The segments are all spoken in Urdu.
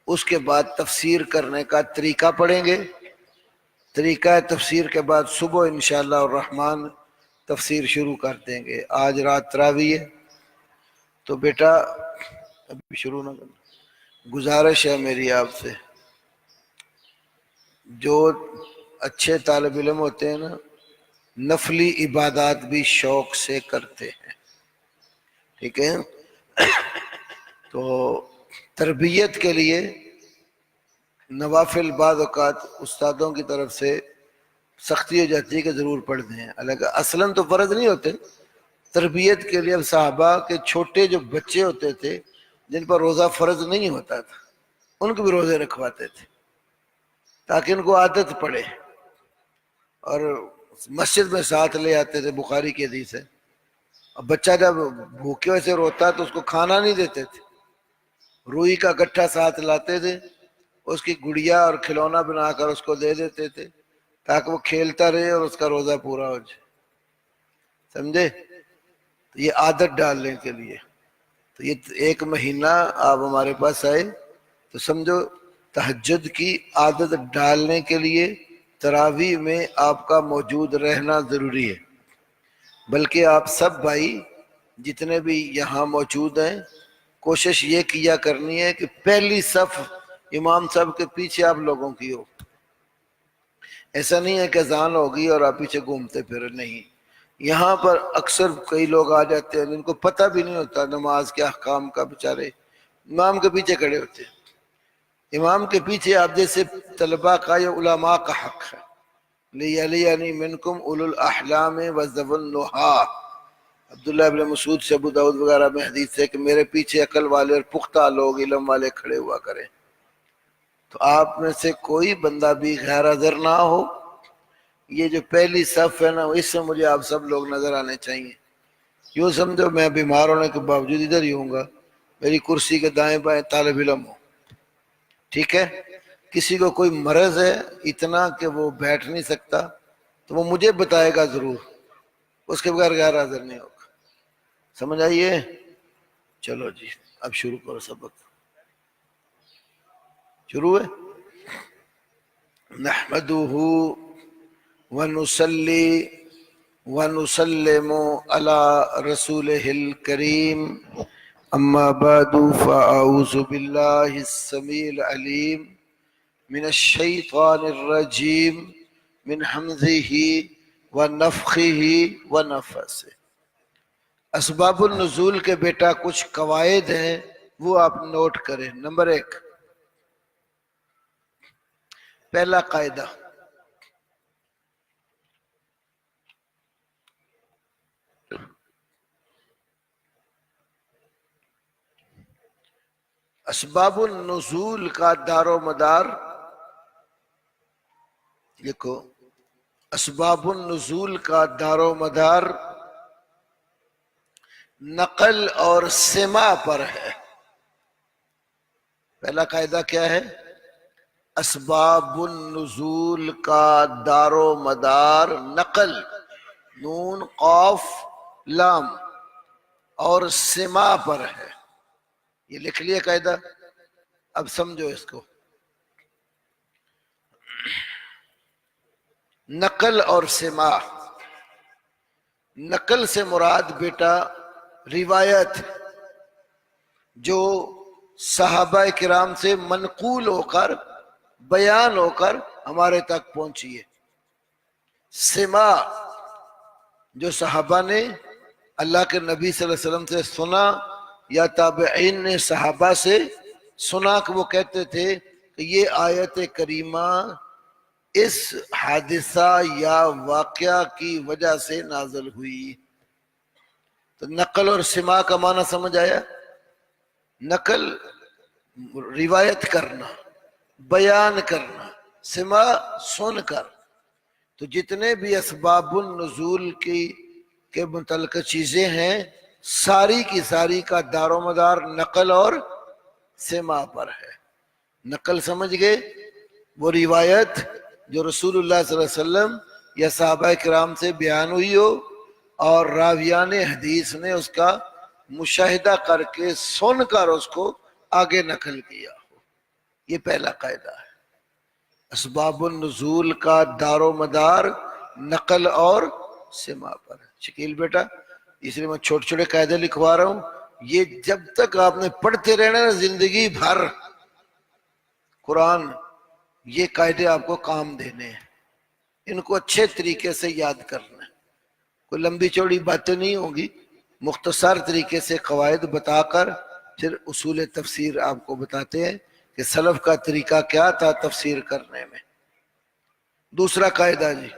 اس کے بعد تفسیر کرنے کا طریقہ پڑھیں گے. طریقہ تفسیر کے بعد صبح انشاءاللہ الرحمن تفسیر شروع کر دیں گے. آج رات تراویح ہے تو بیٹا ابھی شروع نہ کرنا. گزارش ہے میری آپ سے، جو اچھے طالب علم ہوتے ہیں نا نفلی عبادات بھی شوق سے کرتے ہیں، ٹھیک ہے؟ تو تربیت کے لیے نوافل بعض اوقات استادوں کی طرف سے سختی ہو جاتی ہے کہ ضرور پڑھ دیں، حالانکہ اصلاً تو فرض نہیں ہوتے. تربیت کے لیے اب صحابہ کے چھوٹے جو بچے ہوتے تھے جن پر روزہ فرض نہیں ہوتا تھا ان کو بھی روزے رکھواتے تھے تاکہ ان کو عادت پڑے، اور مسجد میں ساتھ لے آتے تھے. بخاری کی حدیث ہے. اب بچہ جب بھوکے سے روتا تو اس کو کھانا نہیں دیتے تھے، روئی کا گٹھا ساتھ لاتے تھے، اس کی گڑیا اور کھلونا بنا کر اس کو دے دیتے تھے تاکہ وہ کھیلتا رہے اور اس کا روزہ پورا ہو جائے. سمجھے؟ تو یہ عادت ڈالنے کے لیے. تو یہ ایک مہینہ آپ ہمارے پاس آئے تو سمجھو تہجد کی عادت ڈالنے کے لیے تراویح میں آپ کا موجود رہنا ضروری ہے. بلکہ آپ سب بھائی جتنے بھی یہاں موجود ہیں کوشش یہ کیا کرنی ہے کہ پہلی صف امام صاحب کے پیچھے آپ لوگوں کی ہو. ایسا نہیں ہے کہ اذان ہوگی اور آپ پیچھے گھومتے پھر نہیں. یہاں پر اکثر کئی لوگ آ جاتے ہیں جن کو پتہ بھی نہیں ہوتا نماز کے احکام کا، بیچارے امام کے پیچھے کھڑے ہوتے ہیں. امام کے پیچھے آپ جیسے طلباء کا یا علماء کا حق ہے. لِيَلِيَنِي مِنْكُمْ أُولُو الْأَحْلَامِ وَذَوُو النُّہَىٰ. عبداللہ ابن مسعود سے ابو داؤد وغیرہ میں حدیث ہے کہ میرے پیچھے عقل والے اور پختہ لوگ علم والے کھڑے ہوا کریں. تو آپ میں سے کوئی بندہ بھی غیر حاضر نہ ہو. یہ جو پہلی صف ہے نا اس سے مجھے آپ سب لوگ نظر آنے چاہیے. یوں سمجھو میں بیمار ہونے کے باوجود ادھر ہی ہوں گا، میری کرسی کے دائیں بائیں طالب علم ہو، ٹھیک ہے؟ کسی کو کوئی مرض ہے اتنا کہ وہ بیٹھ نہیں سکتا تو وہ مجھے بتائے گا ضرور، اس کے بغیر غیر حاضر نہیں ہوگا. سمجھ آئیے؟ چلو جی اب شروع کرو. سبق شروع ہے. نحمدہ ونصلی ونسلم علی رسولہ الکریم، اما بعد فاعوذ باللہ السمیع العلیم من الشیطان الرجیم من حمزہ ونفخہ ونفثہ. اسباب النزول کے بیٹا کچھ قواعد ہیں وہ آپ نوٹ کریں. نمبر 1، پہلا قاعدہ، اسباب النزول کا دار و مدار لکھو. اسباب النزول کا دار و مدار نقل اور سماع پر ہے. پہلا قاعدہ کیا ہے؟ اسباب النزول کا دار و مدار نقل، نون قاف لام، اور سماع پر ہے. یہ لکھ لیا قاعدہ. اب سمجھو اس کو. نقل اور سماع. نقل سے مراد بیٹا روایت جو صحابہ کرام سے منقول ہو کر بیان ہو کر ہمارے تک پہنچی ہے. سماع جو صحابہ نے اللہ کے نبی صلی اللہ علیہ وسلم سے سنا یا تابعین نے صحابہ سے سنا کہ وہ کہتے تھے کہ یہ آیت کریمہ اس حادثہ یا واقعہ کی وجہ سے نازل ہوئی. تو نقل اور سماع کا معنی سمجھ آیا؟ نقل روایت کرنا، بیان کرنا، سماع سن کر. تو جتنے بھی اسباب النزول کے متعلق چیزیں ہیں ساری کی ساری کا دار و مدار نقل اور سماع پر ہے. نقل سمجھ گئے؟ وہ روایت جو رسول اللہ صلی اللہ علیہ وسلم یا صحابہ کرام سے بیان ہوئی ہو اور راویان حدیث نے اس کا مشاہدہ کر کے سن کر اس کو آگے نقل کیا ہو. یہ پہلا قاعدہ ہے۔ اسباب النزول کا دار و مدار نقل اور سماع پر ہے۔ شکیل بیٹا اس لیے میں چھوٹے چھوٹے قاعدے لکھوا رہا ہوں، یہ جب تک آپ نے پڑھتے رہنا نا زندگی بھر قرآن، یہ قاعدے آپ کو کام دینے ہیں، ان کو اچھے طریقے سے یاد کرنا ہے۔ کوئی لمبی چوڑی باتیں نہیں ہوں گی، مختصر طریقے سے قواعد بتا کر پھر اصول تفسیر آپ کو بتاتے ہیں کہ سلف کا طریقہ کیا تھا تفسیر کرنے میں۔ دوسرا قاعدہ جی،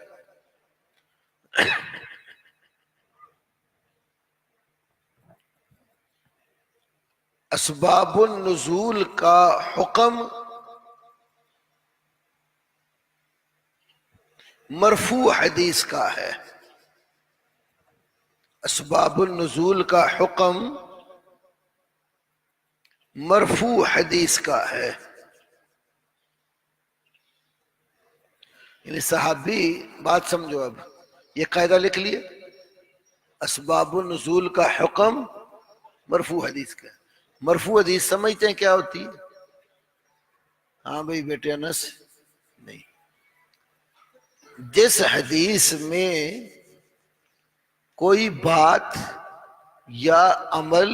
اسباب النزول کا حکم مرفوع حدیث کا ہے۔ اسباب النزول کا حکم مرفوع حدیث کا ہے، یعنی صحابی، بات سمجھو اب، یہ قاعدہ لکھ لیے، اسباب النزول کا حکم مرفوع حدیث کا ہے۔ مرفوع حدیث سمجھتے ہیں کیا ہوتی ہے؟ ہاں بھائی بیٹے انس، نہیں، جس حدیث میں کوئی بات یا عمل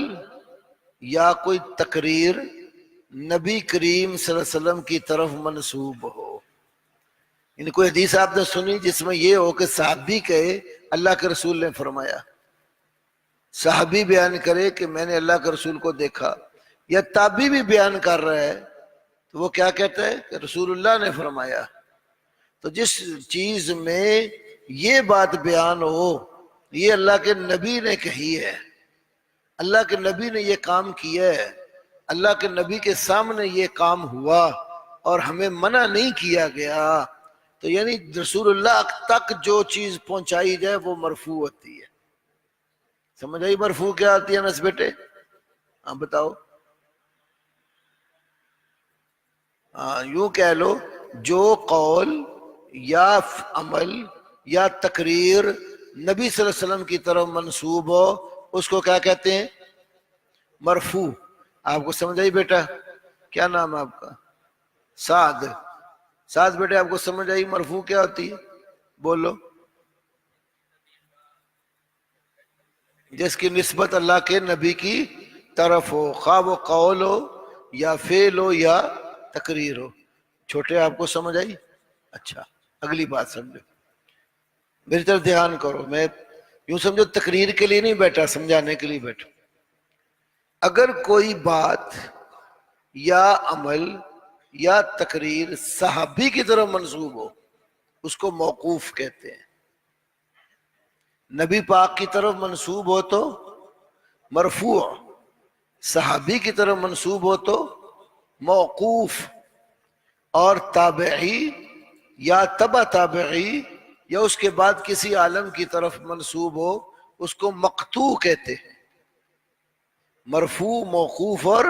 یا کوئی تقریر نبی کریم صلی اللہ علیہ وسلم کی طرف منسوب ہو، یعنی کوئی حدیث آپ نے سنی جس میں یہ ہو کہ صحابی کہے اللہ کے رسول نے فرمایا، صحابی بیان کرے کہ میں نے اللہ کے رسول کو دیکھا، یا تابعی بھی بیان کر رہا ہے تو وہ کیا کہتا ہے کہ رسول اللہ نے فرمایا۔ تو جس چیز میں یہ بات بیان ہو یہ اللہ کے نبی نے کہی ہے، اللہ کے نبی نے یہ کام کیا ہے، اللہ کے نبی کے سامنے یہ کام ہوا اور ہمیں منع نہیں کیا گیا، تو یعنی رسول اللہ تک جو چیز پہنچائی جائے وہ مرفوع ہوتی ہے۔ سمجھ آئی مرفوع کیا ہوتی ہے انس بیٹے؟ ہاں بتاؤ۔ ہاں یوں کہہ لو، جو قول یا عمل یا تقریر نبی صلی اللہ علیہ وسلم کی طرف منسوب ہو اس کو کیا کہتے ہیں؟ مرفوع۔ آپ کو سمجھ آئی بیٹا؟ کیا نام ہے آپ کا؟ سعد۔ سعد بیٹے آپ کو سمجھ آئی مرفوع کیا ہوتی ہے؟ بولو۔ جس کی نسبت اللہ کے نبی کی طرف ہو، خواہ وہ قول ہو یا فعل ہو یا تقریر ہو۔ چھوٹے آپ کو سمجھ آئی؟ اچھا اگلی بات سمجھو، میری طرف دھیان کرو، میں یوں سمجھو تقریر کے لیے نہیں بیٹھا، سمجھانے کے لیے بیٹھا۔ اگر کوئی بات یا عمل یا تقریر صحابی کی طرف منسوب ہو اس کو موقوف کہتے ہیں، نبی پاک کی طرف منسوب ہو تو مرفوع، صحابی کی طرف منسوب ہو تو موقوف، اور تابعی یا تبع تابعی یا اس کے بعد کسی عالم کی طرف منسوب ہو اس کو مقطوع کہتے ہیں۔ مرفوع، موقوف اور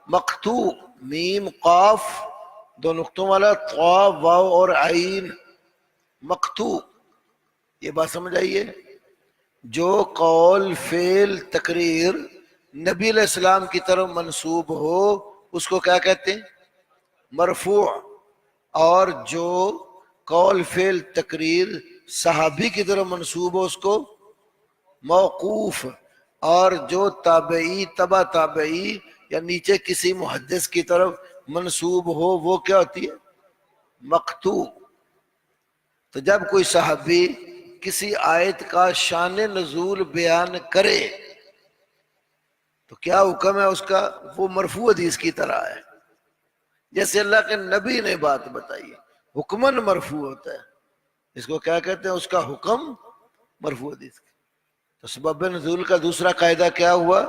مقطوع، میم قاف دو نقطوں والا، طا واو اور عین، مقطوع۔ یہ بات سمجھ آئیے؟ جو قول فعل تقریر نبی علیہ السلام کی طرف منسوب ہو اس کو کیا کہتے ہیں؟ مرفوع، اور جو قول فعل تقریر صحابی کی طرف منسوب ہو اس کو موقوف، اور جو تابعی تبع تابعی یا نیچے کسی محدث کی طرف منسوب ہو وہ کیا ہوتی ہے؟ مقطوع۔ تو جب کوئی صحابی کسی آیت کا شان نزول بیان کرے تو کیا حکم ہے اس کا؟ وہ مرفوع حدیث کی طرح ہے، جیسے اللہ کے نبی نے بات بتائی، حکماً مرفوع ہوتا ہے، اس کو کیا کہتے ہیں؟ اس کا حکم مرفوع حدیث۔ تو سبب نزول کا دوسرا قاعدہ کیا ہوا؟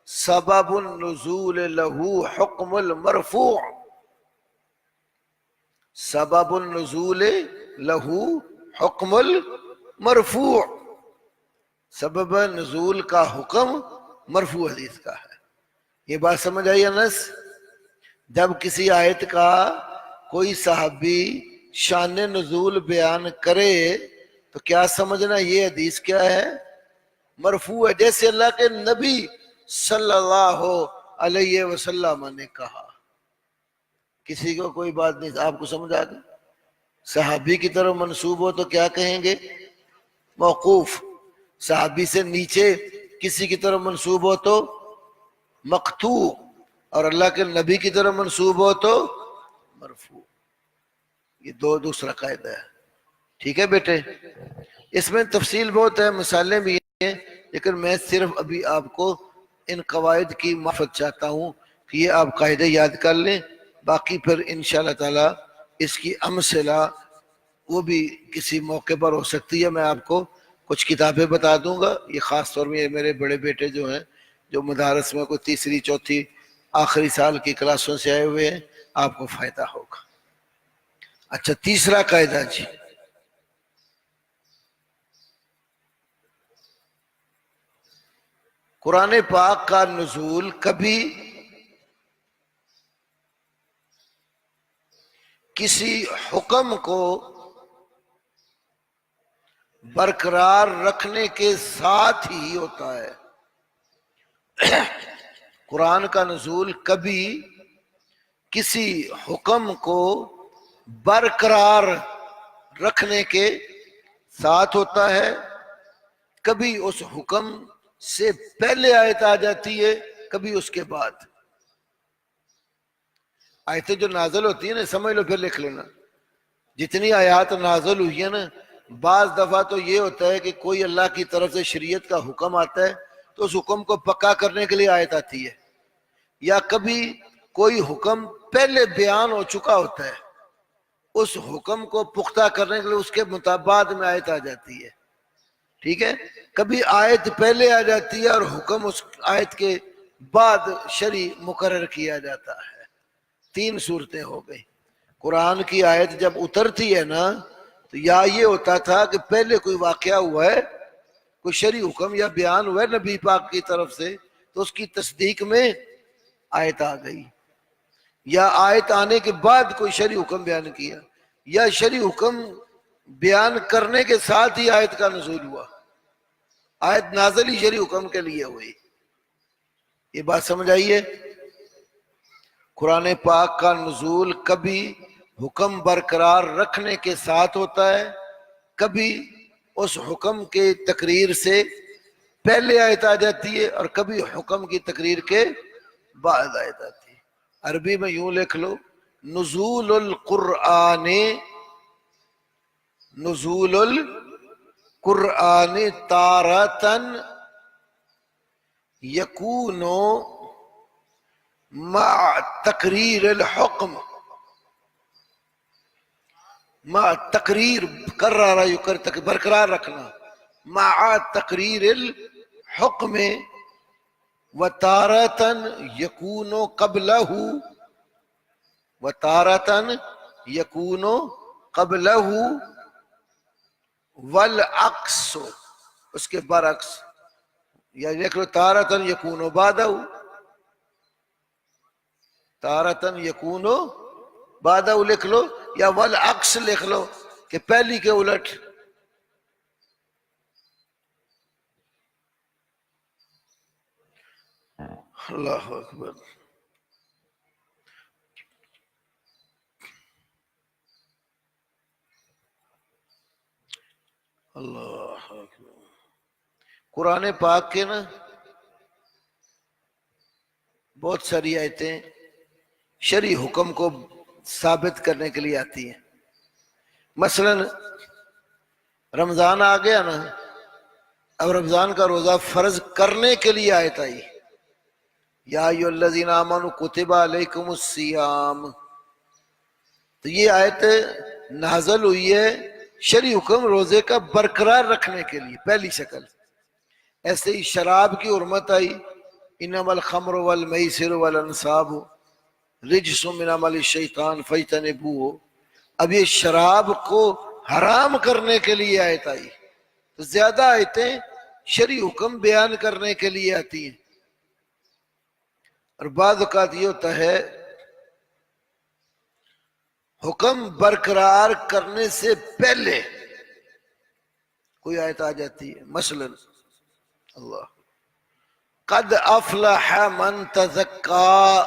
سبب النزول لہو حکم المرفوع، سبب النزول لہو حکم المرفوع، سبب نزول کا حکم مرفوع حدیث کا ہے۔ یہ بات سمجھ آئی انس؟ جب کسی آیت کا کوئی صحابی شان نزول بیان کرے تو کیا سمجھنا یہ حدیث کیا ہے؟ مرفوع ہے، جیسے اللہ کے نبی صلی اللہ علیہ وسلم نے کہا۔ کسی کو کوئی بات نہیں، آپ کو سمجھ آ گئی؟ صحابی کی طرف منسوب ہو تو کیا کہیں گے؟ موقوف. صحابی سے نیچے کسی کی طرف منسوب ہو تو مقطوع، اور اللہ کے نبی کی طرف منسوب ہو تو مرفوع. یہ دوسرا قاعدہ ہے. ٹھیک ہے بیٹے؟ اس میں تفصیل بہت ہے، مثالیں بھی ہیں، لیکن میں صرف ابھی آپ کو ان قواعد کی معرفت چاہتا ہوں کہ یہ آپ قاعدے یاد کر لیں. باقی پھر انشاءاللہ تعالی اس کی امثلہ وہ بھی کسی موقع پر ہو سکتی ہے. میں آپ کو کچھ کتابیں بتا دوں گا. یہ خاص طور میں میرے بڑے بیٹے جو ہیں، جو مدارس میں کوئی تیسری چوتھی آخری سال کی کلاسوں سے آئے ہوئے ہیں، آپ کو فائدہ ہوگا. اچھا، تیسرا قاعدہ جی. قرآن پاک کا نزول کبھی کسی حکم کو برقرار رکھنے کے ساتھ ہی ہوتا ہے. قرآن کا نزول کبھی کسی حکم کو برقرار رکھنے کے ساتھ ہوتا ہے، کبھی اس حکم سے پہلے آیت آ جاتی ہے، کبھی اس کے بعد. آیتیں جو نازل ہوتی ہیں نا، سمجھ لو، پھر لکھ لینا. جتنی آیات نازل ہوئی ہیں نا، بعض دفعہ تو یہ ہوتا ہے کہ کوئی اللہ کی طرف سے شریعت کا حکم آتا ہے تو اس حکم کو پکا کرنے کے لیے آیت آتی ہے، یا کبھی کوئی حکم پہلے بیان ہو چکا ہوتا ہے، اس حکم کو پختہ کرنے کے لیے اس کے بعد میں آیت آ جاتی ہے. ٹھیک ہے؟ کبھی آیت پہلے آ جاتی ہے اور حکم اس آیت کے بعد شرعی مقرر کیا جاتا ہے. 3 صورتیں ہو گئی. قرآن کی آیت جب اترتی ہے نا، تو یا یہ ہوتا تھا کہ پہلے کوئی واقعہ ہوا ہے، کوئی شرعی حکم یا بیان ہوا ہے نبی پاک کی طرف سے، تو اس کی تصدیق میں آیت آ گئی، یا آیت آنے کے بعد کوئی شرعی حکم بیان کیا، یا شرعی حکم بیان کرنے کے ساتھ ہی آیت کا نزول ہوا. آیت نازل ہی شرعی حکم کے لیے ہوئی. یہ بات سمجھ آئیے؟ قرآن پاک کا نزول کبھی حکم برقرار رکھنے کے ساتھ ہوتا ہے، کبھی اس حکم کے تقریر سے پہلے آیت آ جاتی ہے، اور کبھی حکم کی تقریر کے بعد آیت آتی ہے. عربی میں یوں لکھ لو: نزول القرآن، نزول القرآن تارتن یکون مع تقریر الحکم، مع تقریر، قرر یقرر، برقرار رکھنا، مع تقریر الحکم، وتارتن یکون قبلہ، وتارتن یکون قبلہ، والعکس، اس کے برعکس. یا لکھ لو تارتن یکون بعدہ، تارتن یکون بعدہ لکھ لو، یا والعکس لکھ لو کہ پہلی کے الٹ. اللہ اکبر. اللہ اکبر. قرآن پاک کے نا بہت ساری آیتیں شرعی حکم کو ثابت کرنے کے لیے آتی ہیں. مثلا رمضان آ گیا نا، اب رمضان کا روزہ فرض کرنے کے لیے آیت آئی: یا ایھا الذین آمنوا کتب علیکم الصیام. تو یہ آیت نازل ہوئی ہے شرعی حکم روزے کا برقرار رکھنے کے لیے، پہلی شکل. ایسے ہی شراب کی حرمت آئی: انما الخمر والمیسر والانصاب رجس من عمل الشیطان فاجتنبوہ. اب یہ شراب کو حرام کرنے کے لیے آیت آئی. تو زیادہ آیتیں شرعی حکم بیان کرنے کے لیے آتی ہیں. اور بعض اوقات یہ ہوتا ہے حکم برقرار کرنے سے پہلے کوئی آیت آ جاتی ہے. مثلا اللہ قد افلح من تزکا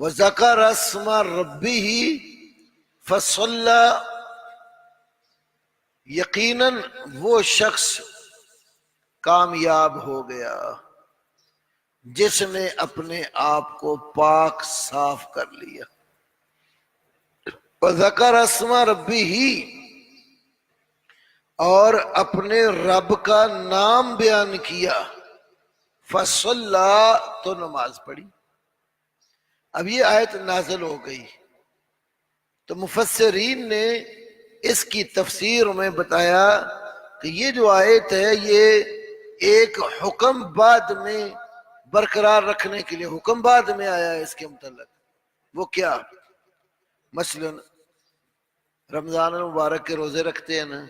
وذکر اسم ربہ فصلی، یقیناً وہ شخص کامیاب ہو گیا جس نے اپنے آپ کو پاک صاف کر لیا. وذکر اسم ربہ، اور اپنے رب کا نام بیان کیا، فصلی، تو نماز پڑھی. اب یہ آیت نازل ہو گئی تو مفسرین نے اس کی تفسیر میں بتایا کہ یہ جو آیت ہے یہ ایک حکم بعد میں برقرار رکھنے کے لیے حکم بعد میں آیا ہے اس کے متعلق. وہ کیا؟ مثلا رمضان المبارک کے روزے رکھتے ہیں نا،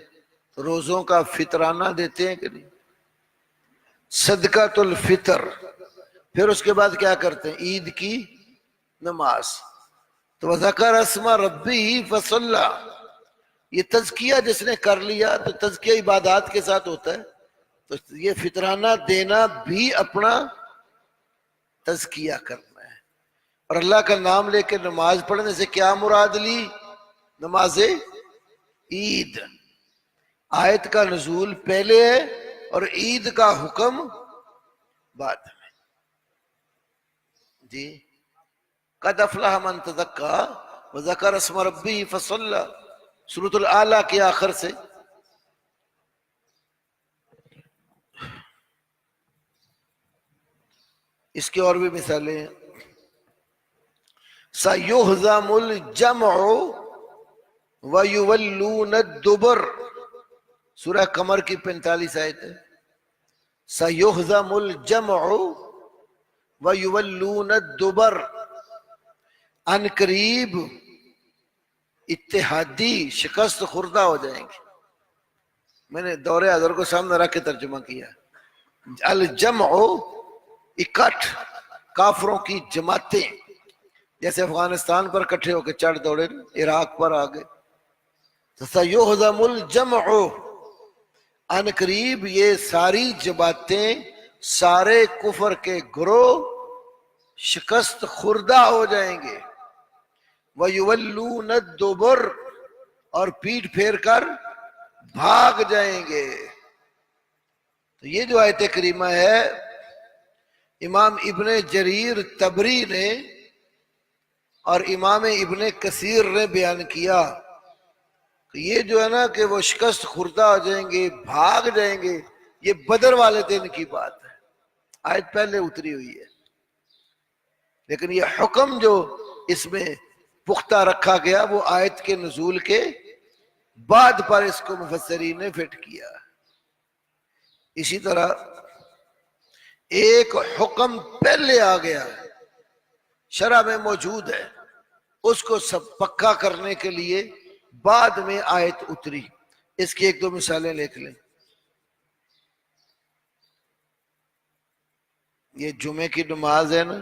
روزوں کا فطرانہ دیتے ہیں کہ نہیں، صدقۃ الفطر. پھر اس کے بعد کیا کرتے ہیں؟ عید کی نماز. تو وذکر اسم ربہ فصلی، یہ تزکیہ جس نے کر لیا تو تزکیہ عبادات کے ساتھ ہوتا ہے، تو یہ فطرانہ دینا بھی اپنا تزکیہ کرنا ہے. اور اللہ کا نام لے کے نماز پڑھنے سے کیا مراد لی؟ نماز عید. آیت کا نزول پہلے ہے اور عید کا حکم بعد میں. جی، قد افلح من تزکا وذکر اسم ربہ فصلی، سورۃ الاعلیٰ کے آخر سے. اس کی اور بھی مثالیں ہیں. سَيُهْزَمُ الْجَمْعُ وَيُوَلُّونَ الدُّبُرَ، سورہ قمر کی 45 آیت ہے. سَيُهْزَمُ الْجَمْعُ وَيُوَلُّونَ الدُّبُرَ، ان قریب اتحادی شکست خوردہ ہو جائیں گے. میں نے دور حاضر کو سامنے رکھ کے ترجمہ کیا. الجمع اکٹھ، کافروں کی جماعتیں، جیسے افغانستان پر کٹھے ہو کے چڑھ دوڑے، عراق پر آگے. سَيُهْزَمُ الْجَمْعُ، ان قریب یہ ساری جماعتیں، سارے کفر کے گروہ شکست خوردہ ہو جائیں گے. وَيُوَلُّونَ الدُّبُرَ، اور پیٹ پھیر کر بھاگ جائیں گے. تو یہ جو آیت کریمہ ہے، امام ابن جریر طبری نے اور امام ابن کثیر نے بیان کیا کہ یہ جو ہے نا کہ وہ شکست خوردہ ہو جائیں گے، بھاگ جائیں گے، یہ بدر والے دن کی بات ہے. آیت پہلے اتری ہوئی ہے، لیکن یہ حکم جو اس میں پختہ رکھا گیا وہ آیت کے نزول کے بعد پر اس کو مفسرین نے فٹ کیا. اسی طرح ایک حکم پہلے آ گیا، شرع میں موجود ہے، اس کو سب پکا کرنے کے لیے بعد میں آیت اتری. اس کی ایک دو مثالیں لکھ لیں. یہ جمعے کی نماز ہے نا،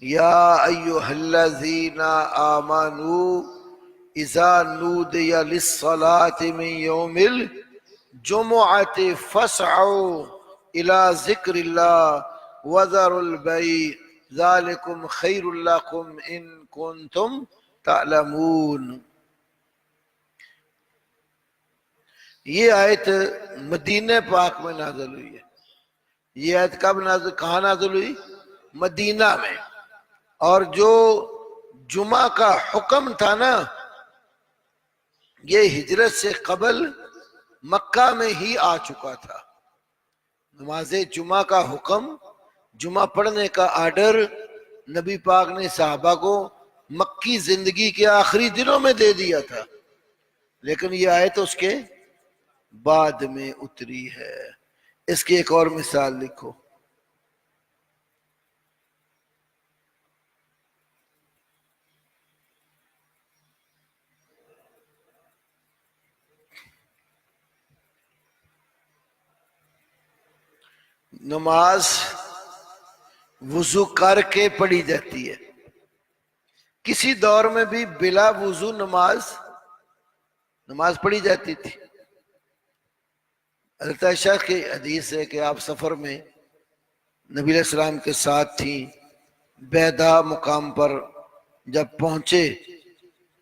یا ایھا الذین آمنوا اذا نودی للصلاة من یوم الجمعۃ فاسعوا الی ذکر اللہ وذروا البیع ذلکم خیر لکم ان کنتم تعلمون. یہ آیت مدینہ پاک میں نازل ہوئی ہے. یہ آیت کب نازل، کہاں نازل ہوئی؟ مدینہ میں. اور جو جمعہ کا حکم تھا نا، یہ ہجرت سے قبل مکہ میں ہی آ چکا تھا. نماز جمعہ کا حکم، جمعہ پڑھنے کا آرڈر نبی پاک نے صحابہ کو مکی زندگی کے آخری دنوں میں دے دیا تھا، لیکن یہ آیت اس کے بعد میں اتری ہے. اس کی ایک اور مثال لکھو. نماز وضو کر کے پڑھی جاتی ہے. کسی دور میں بھی بلا وضو نماز پڑھی جاتی تھی. حضرت عائشہ کی حدیث ہے کہ آپ سفر میں نبی علیہ السلام کے ساتھ تھیں، بیدا مقام پر جب پہنچے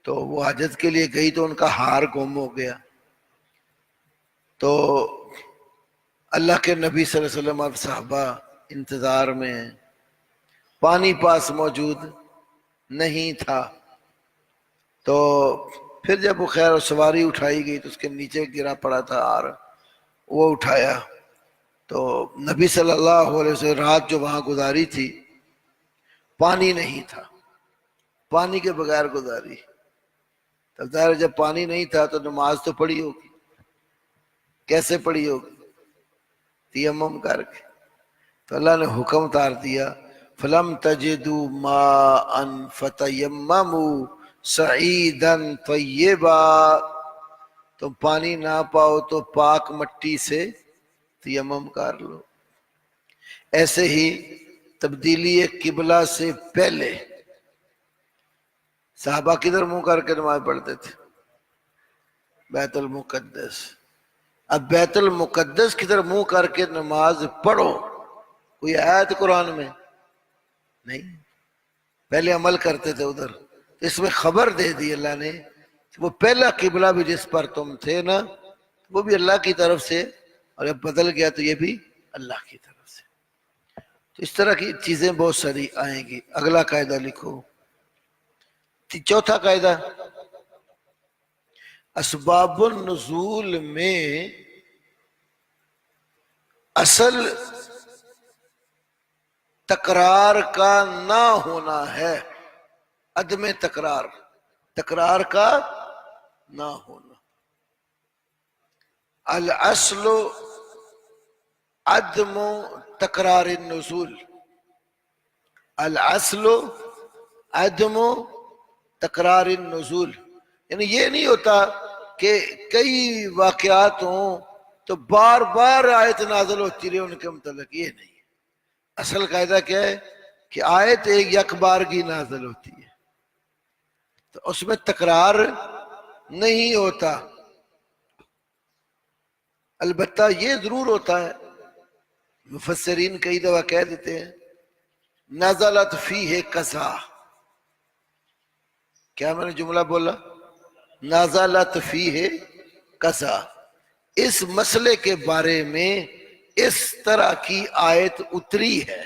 تو وہ حاجت کے لیے گئی تو ان کا ہار گم ہو گیا، تو اللہ کے نبی صلی اللہ علیہ وسلم اور صحابہ انتظار میں ہیں، پانی پاس موجود نہیں تھا، تو پھر جب وہ خیر سواری اٹھائی گئی تو اس کے نیچے گرا پڑا تھا ہار، وہ اٹھایا، تو نبی صلی اللہ علیہ وسلم رات جو وہاں گزاری تھی پانی نہیں تھا، پانی کے بغیر گزاری، تب ظاہر جب پانی نہیں تھا تو نماز تو پڑھی ہوگی، کیسے پڑھی ہوگی؟ تیمم کر کے، تو اللہ نے حکم اتار دیا فَلَمْ تَجِدُوا مَاءً فَتَيَمَّمُوا صَعِيدًا طَيِّبًا، تم پانی نہ پاؤ تو پاک مٹی سے تیمم کر لو۔ ایسے ہی تبدیلی قبلہ سے پہلے صحابہ کدھر منہ کر کے نماز پڑھتے تھے؟ بیت المقدس۔ اب بیت المقدس کدھر منہ کر کے نماز پڑھو، کوئی آیت قرآن میں نہیں، پہلے عمل کرتے تھے ادھر، اس میں خبر دے دی اللہ نے، وہ پہلا قبلہ بھی جس پر تم تھے نا وہ بھی اللہ کی طرف سے، اور جب بدل گیا تو یہ بھی اللہ کی طرف سے۔ تو اس طرح کی چیزیں بہت ساری آئیں گی۔ اگلا قاعدہ لکھو، چوتھا قاعدہ، اسباب النزول میں اصل تکرار کا نہ ہونا ہے، عدم تکرار، تکرار کا نہ ہونا۔ الاصل عدم تکرار النزول، الاصل عدم تکرار النزول، یعنی یہ نہیں ہوتا کہ کئی واقعات ہوں تو بار بار آیت نازل ہوتی رہے ان کے متعلق، یہ نہیں۔ اصل قاعدہ کیا ہے کہ آیت ایک یک بارگی نازل ہوتی ہے تو اس میں تکرار نہیں ہوتا، البتہ یہ ضرور ہوتا ہے، مفسرین کئی دفعہ کہہ دیتے ہیں نزلت فیہ کذا، کیا میں نے جملہ بولا؟ نزلت فیہ کذا، اس مسئلے کے بارے میں اس طرح کی آیت اتری ہے۔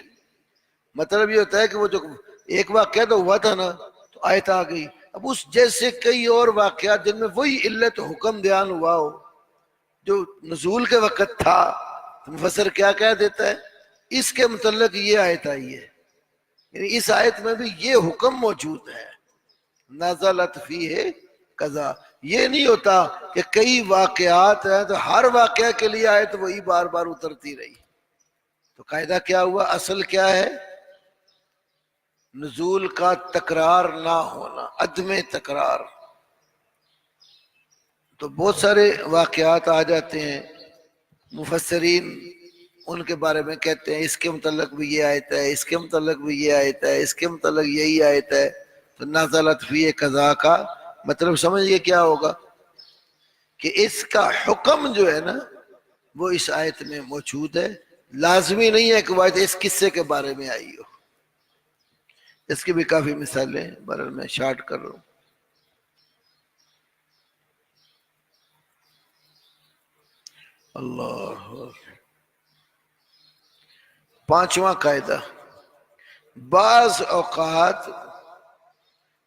مطلب یہ ہوتا ہے کہ وہ جو ایک واقعہ تو ہوا تھا نا تو آیت آ گئی، اب اس جیسے کئی اور واقعات جن میں وہی علت حکم بیان ہوا ہو جو نزول کے وقت تھا، تو مفسر کیا کہہ دیتا ہے اس کے متعلق یہ آیت آئی ہے، یعنی اس آیت میں بھی یہ حکم موجود ہے، نزلت فیہ قضا۔ یہ نہیں ہوتا کہ کئی واقعات ہیں تو ہر واقعہ کے لیے آیت وہی بار بار اترتی رہی۔ تو قاعدہ کیا ہوا؟ اصل کیا ہے؟ نزول کا تکرار نہ ہونا، عدم تکرار۔ تو بہت سارے واقعات آ جاتے ہیں، مفسرین ان کے بارے میں کہتے ہیں اس کے متعلق بھی یہ آیت ہے، اس کے متعلق بھی یہ آیت ہے، اس کے متعلق یہی آیت ہے، تو نزلت فیہ قضا کا مطلب سمجھئے کیا ہوگا کہ اس کا حکم جو ہے نا وہ اس آیت میں موجود ہے، لازمی نہیں ہے کہ وہ آیت اس قصے کے بارے میں آئی ہو۔ اس کی بھی کافی مثالیں بہرحال میں شارٹ کر رہا ہوں۔ اللہ، پانچواں قاعدہ، بعض اوقات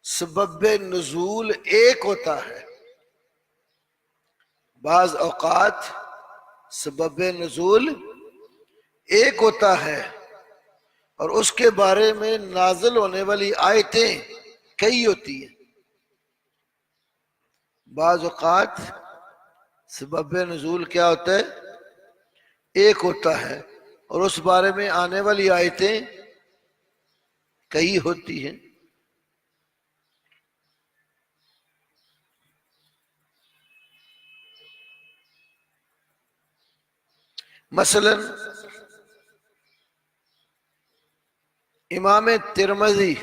سبب نزول ایک ہوتا ہے، بعض اوقات سبب نزول ایک ہوتا ہے اور اس کے بارے میں نازل ہونے والی آیتیں کئی ہوتی ہیں۔ بعض اوقات سبب نزول کیا ہوتا ہے؟ ایک ہوتا ہے اور اس بارے میں آنے والی آیتیں کئی ہوتی ہیں۔ مثلا امام ترمذی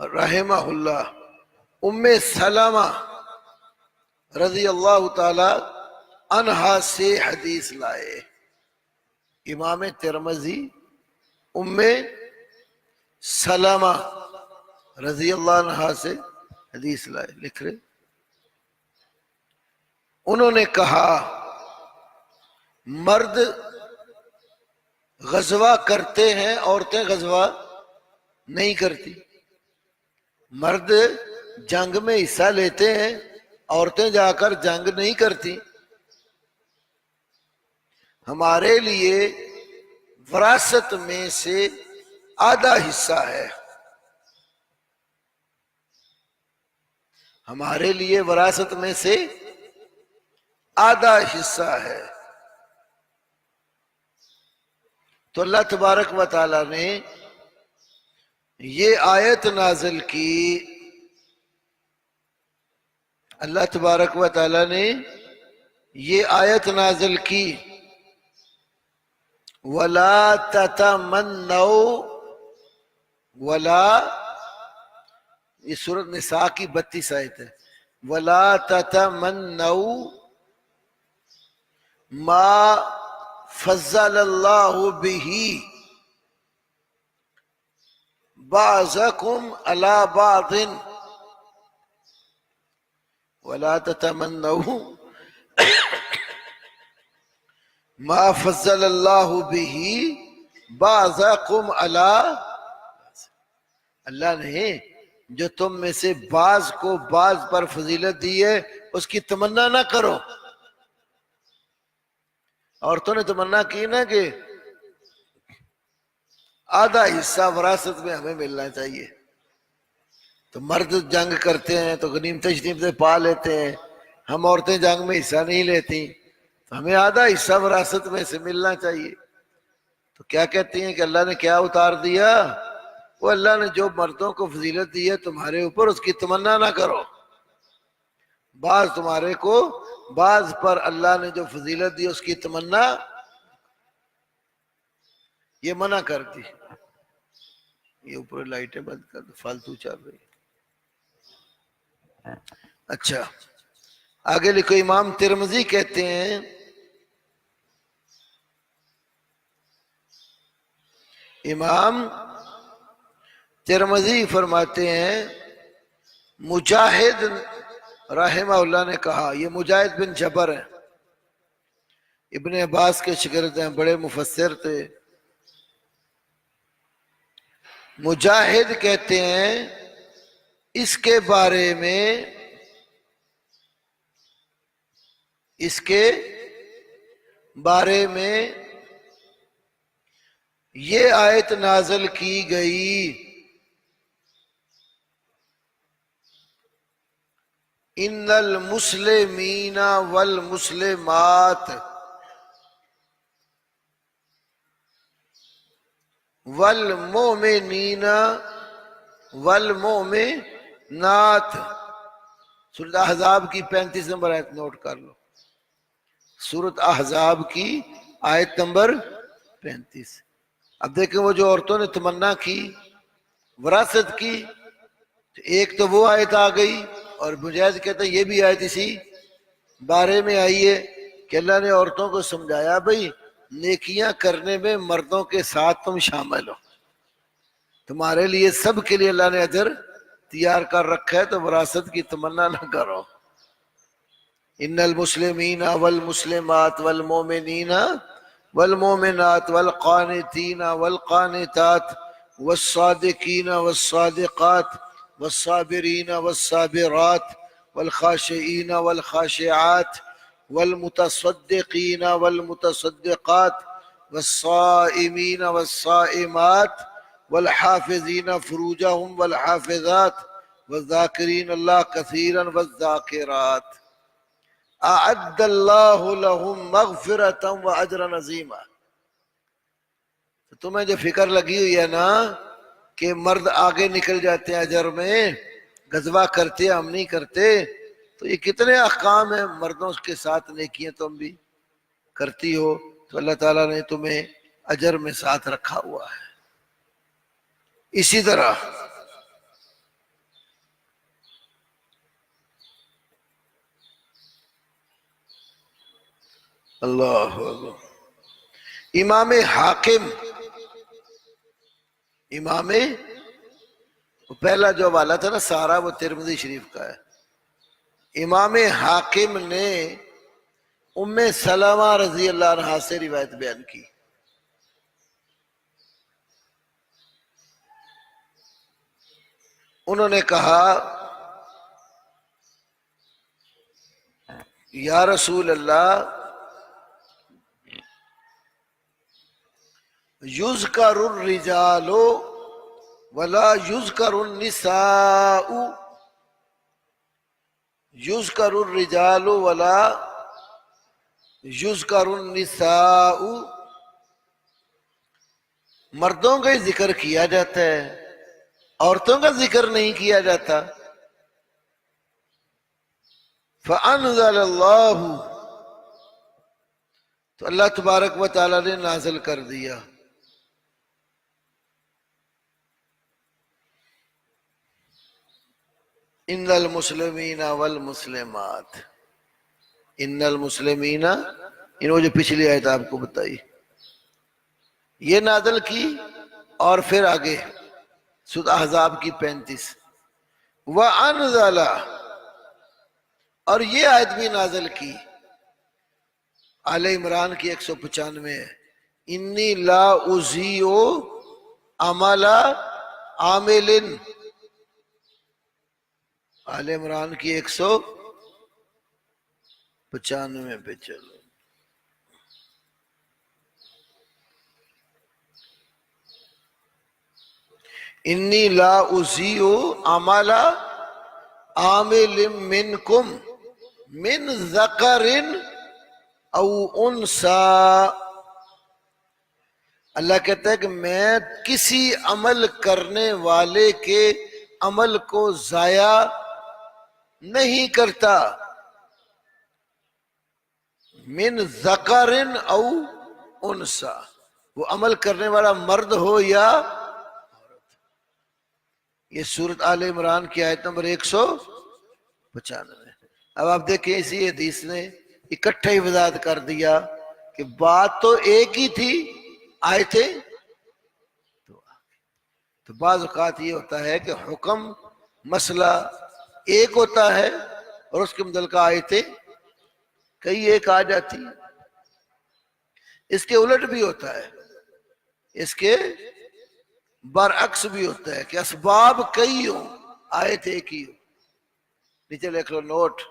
رحمہ اللہ ام سلمہ رضی اللہ تعالی عنہا سے حدیث لائے. امام ترمذی ام سلمہ رضی اللہ عنہا سے حدیث لائے. لکھ رہے انہوں نے کہا مرد غزوہ کرتے ہیں، عورتیں غزوہ نہیں کرتی. مرد جنگ میں حصہ لیتے ہیں، عورتیں جا کر جنگ نہیں کرتی. ہمارے لیے وراثت میں سے آدھا حصہ ہے. ہمارے لیے وراثت میں سے آدھا حصہ ہے. تو اللہ تبارک و تعالی نے یہ آیت نازل کی. اللہ تبارک و تعالی نے یہ آیت نازل کی وَلَا تَتَمَنَّوْا وَلَا، یہ سورۃ نساء کی 32 آیت ہے. وَلَا تَتَمَنَّوْا مَا فَضَّلَ اللَّهُ بِهِ بَعْضَكُمْ عَلَى بَعْضٍ وَلَا تَتَمَنَّوْا ما فضل اللہ بہ بعضکم علی، اللہ نے جو تم میں سے بعض کو بعض پر فضیلت دی ہے اس کی تمنا نہ کرو. عورتوں نے تمنا کی نا کہ آدھا حصہ وراثت میں ہمیں ملنا چاہیے. تو مرد جنگ کرتے ہیں تو غنیمت شریف سے پا لیتے ہیں، ہم عورتیں جنگ میں حصہ نہیں لیتی، تو ہمیں آدھا حصہ وراثت میں سے ملنا چاہیے. تو کیا کہتی ہیں کہ اللہ نے کیا اتار دیا؟ وہ اللہ نے جو مردوں کو فضیلت دی ہے تمہارے اوپر اس کی تمنا نہ کرو. بعض تمہارے کو بعض پر اللہ نے جو فضیلت دی اس کی تمنا، یہ منع کر دی. یہ اوپر لائٹیں بند کر دو، فالتو چل رہی. اچھا آگے لکھو. امام ترمذی کہتے ہیں امام ترمذی فرماتے ہیں مجاہد رحمہ اللہ نے کہا، یہ مجاہد بن جبر ہیں، ابن عباس کے شاگرد ہیں، بڑے مفسر تھے. مجاہد کہتے ہیں اس کے بارے میں، اس کے بارے میں یہ آیت نازل کی گئی ان المسلمین والمسلمات والمؤمنین والمؤمنات. سورۃ احزاب کی 35 نمبر آیت نوٹ کر لو. سورۃ احزاب کی آیت نمبر 35. اب دیکھیں وہ جو عورتوں نے تمنا کی وراثت کی، ایک تو وہ آیت آ گئی، اور مجاہد کہتے ہیں یہ بھی آیت اسی بارے میں آئی ہے کہ اللہ نے عورتوں کو سمجھایا بھئی نیکیاں کرنے میں مردوں کے ساتھ تم شامل ہو، تمہارے لیے سب کے لیے اللہ نے اجر تیار کر رکھا ہے، تو وراثت کی تمنا نہ کرو. ان المسلمین والمسلمات والمؤمنین والمؤمنات والقانتین والقانتات والصادقین والصادقات والصابرین والصابرات والخاشعین والخاشعات والمتصدقین والمتصدقات والصائمین والصائمات والحافظین فروجہم والحافظات والذاکرین اللہ کثیرا والذاکرات اعد اللہ لہم مغفرتا واجرا عظیما. تمہیں جو فکر لگی ہوئی ہے نا کہ مرد آگے نکل جاتے ہیں اجر میں، غزوہ کرتے ہم نہیں کرتے، تو یہ کتنے احکام ہیں مردوں کے ساتھ نیکیاں تم بھی کرتی ہو، تو اللہ تعالیٰ نے تمہیں اجر میں ساتھ رکھا ہوا ہے. اسی طرح اللہ اکبر۔ امام حاکم، امام، پہلا جو حوالہ تھا نا سارا وہ ترمذی شریف کا ہے۔ امام حاکم نے ام سلمہ رضی اللہ عنہا سے روایت بیان کی۔ انہوں نے کہا یا رسول اللہ یذکر الرجال ولا یذکر النساء، یذکر الرجال ولا یذکر النساء، مردوں کا ہی ذکر کیا جاتا ہے، عورتوں کا ذکر نہیں کیا جاتا۔ فَأَنزَلَ اللَّهُ، تو اللہ تبارک و تعالی نے نازل کر دیا ان المسلمین والمسلمات، ان المسلمین، انہوں جو پچھلی آیت آپ کو بتائی یہ نازل کی، اور پھر آگے سورۃ احزاب کی 35 وَأَنزَلَ، اور یہ آیت بھی نازل کی آل عمران کی 195 ہے، انی لا اضیع عمل عامل، آل عمران کی 195 پہ چلو۔ انی لا اضیع عمل عامل منکم من ذکر او انثی، اللہ کہتا ہے کہ میں کسی عمل کرنے والے کے عمل کو ضائع نہیں کرتا، من ذکر او انثی، وہ عمل کرنے والا مرد ہو یا عورت۔ یہ سورۃ آل عمران کی آیت نمبر 195۔ اب آپ دیکھیں اسی حدیث نے اکٹھے ہی وضاحت کر دیا کہ بات تو ایک ہی تھی، آئے تھے تو بعض اوقات یہ ہوتا ہے کہ حکم مسئلہ ایک ہوتا ہے اور اس کے متعلقہ آیتیں کئی ایک آ جاتی، اس کے الٹ بھی ہوتا ہے، اس کے برعکس بھی ہوتا ہے کہ اسباب کئی ہوں آیت ایک ہی ہو۔ نیچے لکھ لو نوٹ،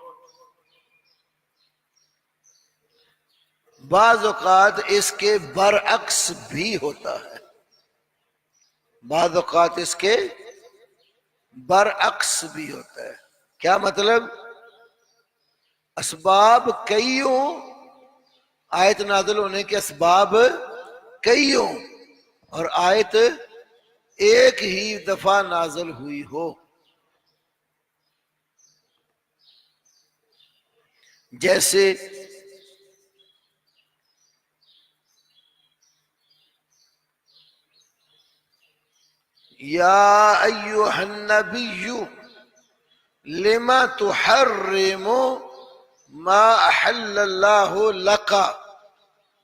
بعض اوقات اس کے برعکس بھی ہوتا ہے، بعض اوقات اس کے برعکس بھی ہوتا ہے۔ کیا مطلب؟ اسباب کئی ہوں، آیت نازل ہونے کے اسباب کئی ہوں، اور آیت ایک ہی دفعہ نازل ہوئی ہو۔ جیسے یا ایھا النبی لما تحرم ما احل اللہ لک،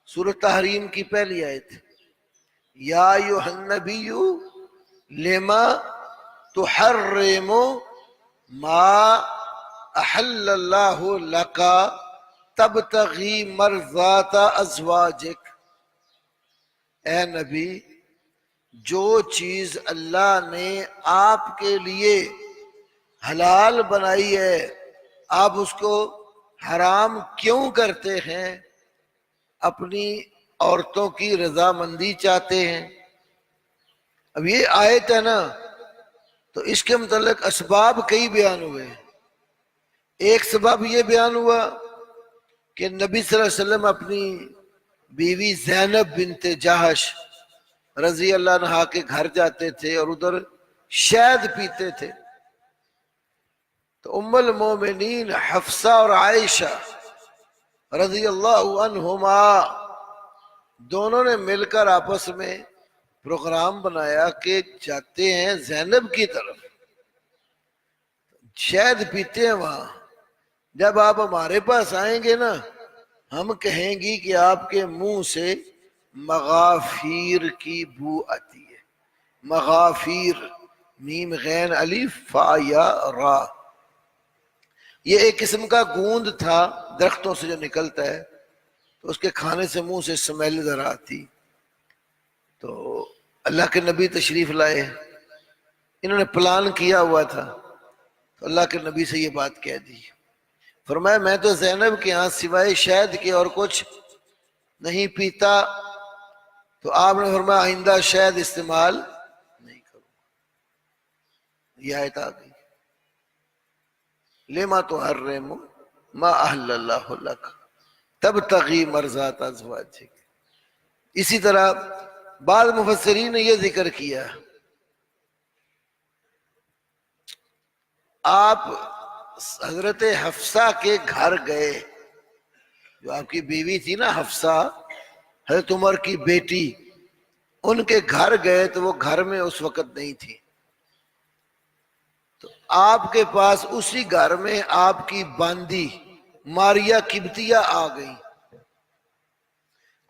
سورۃ تحریم کی پہلی آیت، یا ایھا النبی لما تحرم ما احل اللہ لک تبتغی مرضات ازواجک، اے نبی جو چیز اللہ نے آپ کے لیے حلال بنائی ہے آپ اس کو حرام کیوں کرتے ہیں؟ اپنی عورتوں کی رضامندی چاہتے ہیں۔ اب یہ آیت ہے نا، تو اس کے متعلق اسباب کئی بیان ہوئے۔ ایک سبب یہ بیان ہوا کہ نبی صلی اللہ علیہ وسلم اپنی بیوی زینب بنت جہش رضی اللہ عنہا کے گھر جاتے تھے اور ادھر شہد پیتے تھے، تو ام المومنین حفصہ اور عائشہ رضی اللہ عنہما دونوں نے مل کر آپس میں پروگرام بنایا کہ جاتے ہیں زینب کی طرف، شہد پیتے ہیں وہاں، جب آپ ہمارے پاس آئیں گے نا ہم کہیں گی کہ آپ کے منہ سے مغافیر کی بو آتی ہے. مغافیر، میم غین الف فا یا را، یہ ایک قسم کا گوند تھا درختوں سے جو نکلتا ہے، تو اس کے کھانے سے منہ سے سمیل ذرا آتی. تو اللہ کے نبی تشریف لائے، انہوں نے پلان کیا ہوا تھا، تو اللہ کے نبی سے یہ بات کہہ دی. فرمایا میں تو زینب کے ہاں سوائے شہد کے اور کچھ نہیں پیتا. تو آپ نے فرمایا آئندہ شہد استعمال نہیں کروں. یہ آیت آ گئی، لما تحرم ما احل اللہ لک تبتغی مرضات ازواجک. اسی طرح بعض مفسرین نے یہ ذکر کیا، آپ حضرت حفصہ کے گھر گئے، جو آپ کی بیوی تھی نا حفصہ، حضرت عمر کی بیٹی، ان کے گھر گئے تو وہ گھر میں اس وقت نہیں تھی. تو آپ کے پاس اسی گھر میں آپ کی باندی ماریا قبطیہ آ گئی.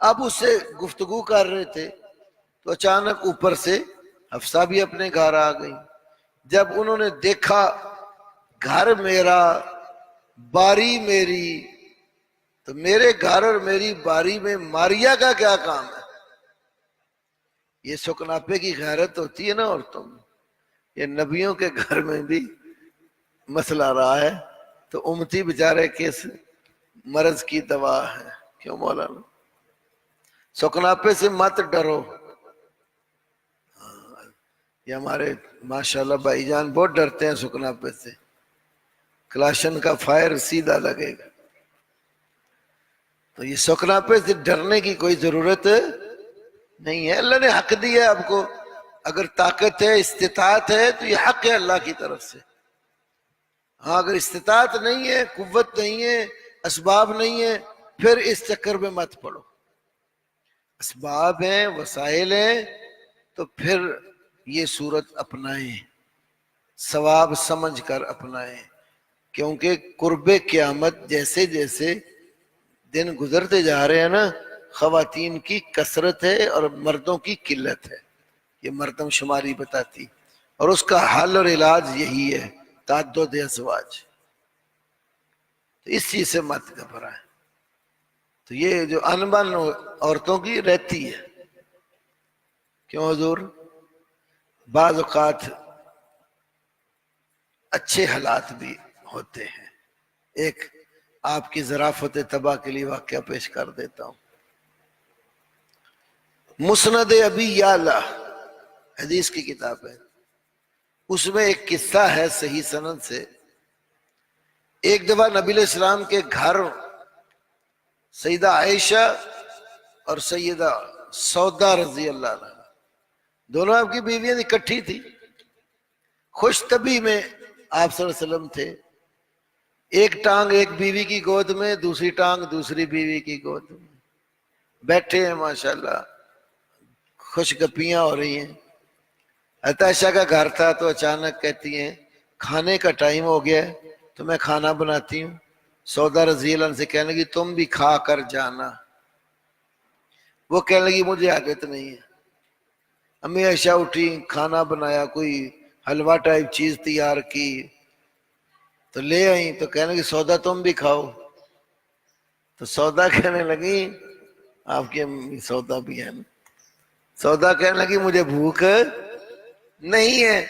اب اس سے گفتگو کر رہے تھے تو اچانک اوپر سے حفصہ بھی اپنے گھر آ گئی. جب انہوں نے دیکھا گھر میرا باری میری، تو میرے گھر اور میری باری میں ماریا کا کیا کام ہے؟ یہ سکناپے کی غیرت ہوتی ہے نا عورتوں میں. یہ نبیوں کے گھر میں بھی مسئلہ رہا ہے، تو امتی بیچارے کس مرض کی دوا ہے. کیوں مولانا؟ سکناپے سے مت ڈرو. یہ ہمارے ماشاءاللہ بھائی جان بہت ڈرتے ہیں سکناپے سے، کلاشن کا فائر سیدھا لگے گا. تو یہ سکناپے سے ڈرنے کی کوئی ضرورت نہیں ہے. اللہ نے حق دیا ہے آپ کو، اگر طاقت ہے استطاعت ہے تو یہ حق ہے اللہ کی طرف سے. ہاں اگر استطاعت نہیں ہے، قوت نہیں ہے، اسباب نہیں ہے، پھر اس چکر میں مت پڑو. اسباب ہیں، وسائل ہیں، تو پھر یہ صورت اپنائیں، ثواب سمجھ کر اپنائیں. کیونکہ قرب قیامت جیسے جیسے دن گزرتے جا رہے ہیں نا، خواتین کی کثرت ہے اور مردوں کی قلت ہے، یہ مردم شماری بتاتی. اور اس کا حل اور علاج یہی ہے، تعدد ازواج. تو اس چیز سے مت گھبرائیں. تو یہ جو انبن عورتوں کی رہتی ہے. کیوں حضور؟ بعض اوقات اچھے حالات بھی ہوتے ہیں. ایک آپ کی ظرافت طبع کے لیے واقعہ پیش کر دیتا ہوں. مسند ابی یعلا حدیث کی کتاب ہے، اس میں ایک قصہ ہے صحیح سند سے. ایک دفعہ نبی علیہ السلام کے گھر سیدہ عائشہ اور سیدہ سودا رضی اللہ عنہ، دونوں آپ کی بیویاں اکٹھی تھی. خوش طبی میں آپ صلی اللہ علیہ وسلم تھے. ایک ٹانگ ایک بیوی کی گود میں، دوسری ٹانگ دوسری بیوی کی گود میں بیٹھے ہیں، ماشاءاللہ خوش گپیاں ہو رہی ہیں. حضرت عائشہ کا گھر تھا تو اچانک کہتی ہیں کھانے کا ٹائم ہو گیا ہے تو میں کھانا بناتی ہوں. سودا رضی اللہ عنہ سے کہنے لگی تم بھی کھا کر جانا. وہ کہنے لگی مجھے عادت نہیں ہے. امی عائشہ اٹھی، کھانا بنایا، کوئی حلوہ ٹائپ چیز تیار کی تو لے آئیں، تو کہنے لگی سودا تم بھی کھاؤ. تو سودا کہنے لگی، آپ کی امی سودا بھی ہے نا، سودا کہنے لگی مجھے بھوک نہیں ہے.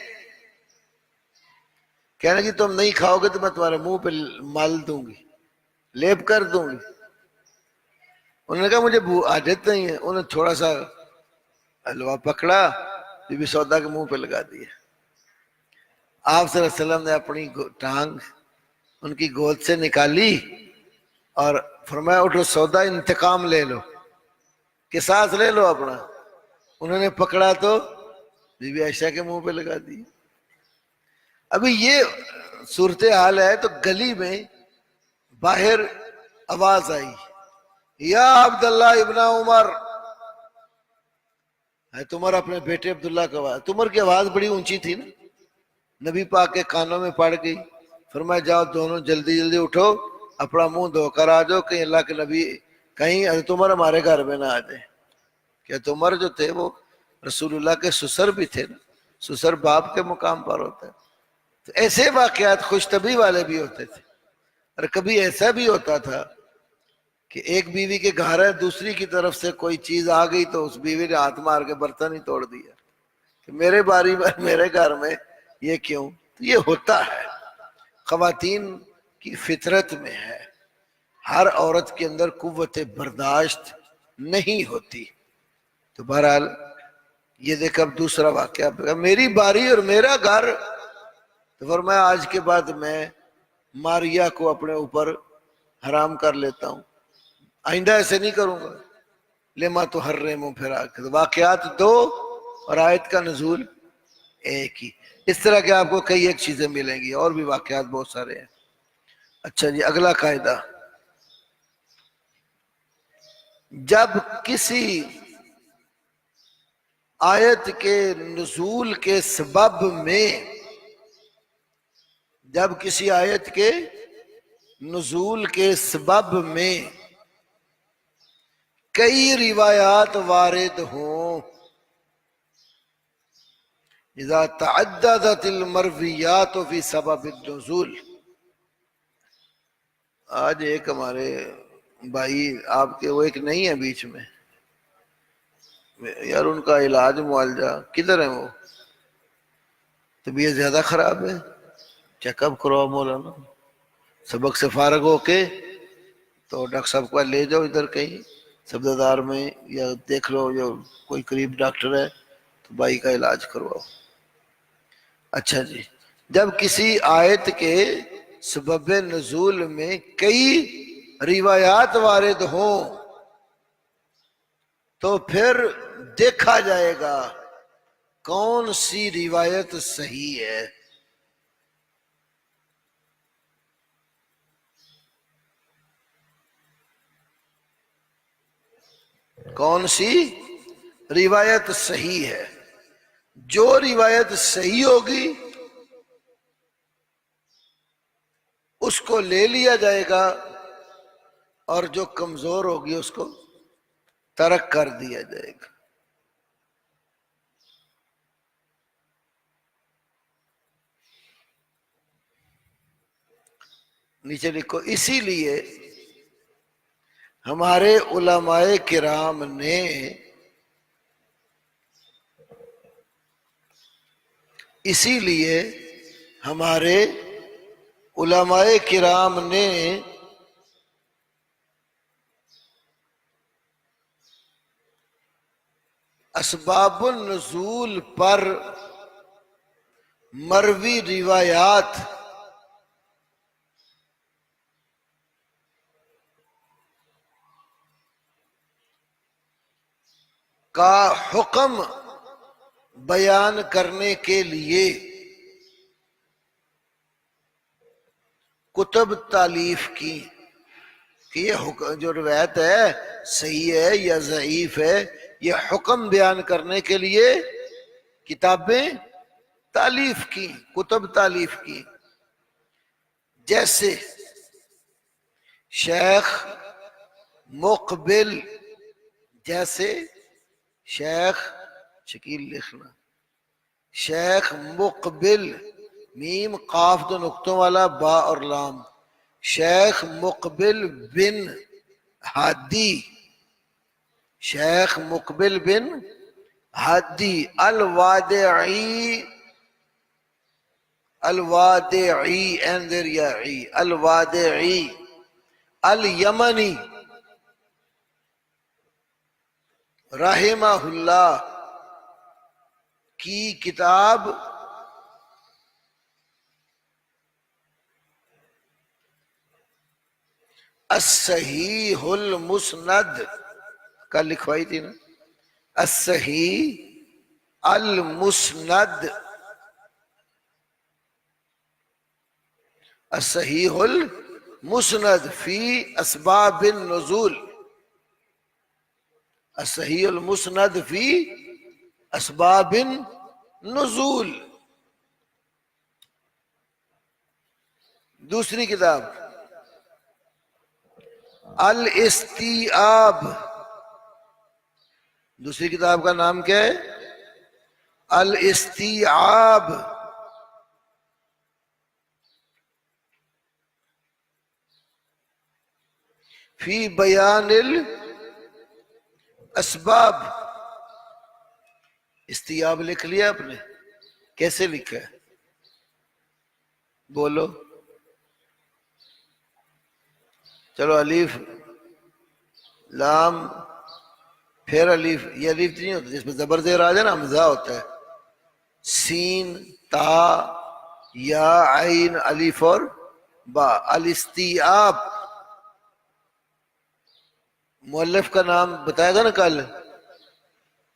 کہنے لگی تم نہیں کھاؤ گے تو میں تمہارے منہ پہ مال دوں گی، لیپ کر دوں گی. انہوں نے کہا مجھے عادت نہیں ہے. انہوں نے تھوڑا سا حلوہ پکڑا، بی بی سودا کے منہ پہ لگا دیا. آپ صلی اللہ علیہ وسلم نے اپنی ٹانگ ان کی گود سے نکالی اور فرمایا اٹھو سودا انتقام لے لو، قصاص لے لو اپنا. انہوں نے پکڑا تو بی بی عائشہ کے منہ پہ لگا دی. ابھی یہ صورتحال ہے تو گلی میں باہر آواز آئی، یا عبداللہ ابن عمر. تمہر اپنے بیٹے عبداللہ کا آواز، تمہر کی آواز بڑی اونچی تھی نا، نبی پاک کے کانوں میں پڑ گئی. فرمایا جاؤ دونوں جلدی جلدی اٹھو، اپنا منہ دھو کر آ جاؤ، کہیں اللہ کے نبی، کہیں حضرت عمر ہمارے گھر میں نہ آ جائے. کہ حضرت عمر جو تھے وہ رسول اللہ کے سسر بھی تھے نا، سسر باپ کے مقام پر ہوتا ہے. تو ایسے واقعات خوش طبی والے بھی ہوتے تھے. اور کبھی ایسا بھی ہوتا تھا کہ ایک بیوی کے گھر ہے، دوسری کی طرف سے کوئی چیز آ گئی تو اس بیوی نے ہاتھ مار کے برتن ہی توڑ دیا کہ میرے باری میں، میرے گھر میں یہ کیوں. تو یہ ہوتا ہے، خواتین کی فطرت میں ہے. ہر عورت کے اندر قوت برداشت نہیں ہوتی. تو بہرحال یہ دیکھ اب دوسرا واقعہ، میری باری اور میرا گھر. تو فرمایا آج کے بعد میں ماریا کو اپنے اوپر حرام کر لیتا ہوں، آئندہ ایسے نہیں کروں گا. لما تحرم، پھر آکر واقعات دو اور آیت کا نزول ایک ہی. اس طرح کے آپ کو کئی ایک چیزیں ملیں گی، اور بھی واقعات بہت سارے ہیں. اچھا جی، اگلا قاعدہ، جب کسی آیت کے نزول کے سبب میں، جب کسی آیت کے نزول کے سبب میں کئی روایات وارد ہوں، اذا تعددت المرویات فی سبب النزول. آج ایک ہمارے بھائی آپ کے، وہ ایک نہیں ہے بیچ میں یار، ان کا علاج معالجہ کدھر ہے؟ وہ طبیعت زیادہ خراب ہے، چیک اپ کرواؤ مولانا، سبق سے فارغ ہو کے تو ڈاکٹر صاحب کو لے جاؤ ادھر کہیں سبزدار میں، یا دیکھ لو جو کوئی قریب ڈاکٹر ہے تو بھائی کا علاج کرواؤ. اچھا جی، جب کسی آیت کے سبب نزول میں کئی روایات وارد ہوں تو پھر دیکھا جائے گا کون سی روایت صحیح ہے. کون سی روایت صحیح ہے. جو روایت صحیح ہوگی اس کو لے لیا جائے گا، اور جو کمزور ہوگی اس کو ترک کر دیا جائے گا. نیچے لکھو، اسی لیے ہمارے علماء کرام نے اسی لیے ہمارے علماء کرام نے اسباب النزول پر مروی روایات کا حکم بیان کرنے کے لیے کتب تالیف کی. کہ یہ جو روایت ہے صحیح ہے یا ضعیف ہے، یہ حکم بیان کرنے کے لیے کتابیں تالیف کی، کتب تالیف کی. جیسے شیخ مقبل، جیسے شیخ، شکیل لکھنا، شیخ مقبل، میم قاف دو نقطوں والا، با اور لام، شیخ مقبل بن ہادی، شیخ مقبل بن ہادی الوادعی، الوادعی اندریائی، الوادعی الیمنی رحمہ اللہ کی کتاب الصحیح المسند، کل لکھوائی تھی نا، الصحیح المسند، الصحیح المسند فی اسباب النزول، الصحیح المسند فی اسباب النزول. دوسری کتاب الاستیعاب، دوسری کتاب کا نام کیا ہے؟ الاستیعاب. فی بیان الاسباب. استیعاب لکھ لیا آپ نے؟ کیسے لکھا ہے بولو؟ چلو الف لام پھر الف، یہ الف نہیں ہوتا جس میں زبر زیر آ جائے نا، حمزہ ہوتا ہے. سین تا یا عین الف اور با. الاستیعاب مؤلف کا نام بتایا تھا نا کل،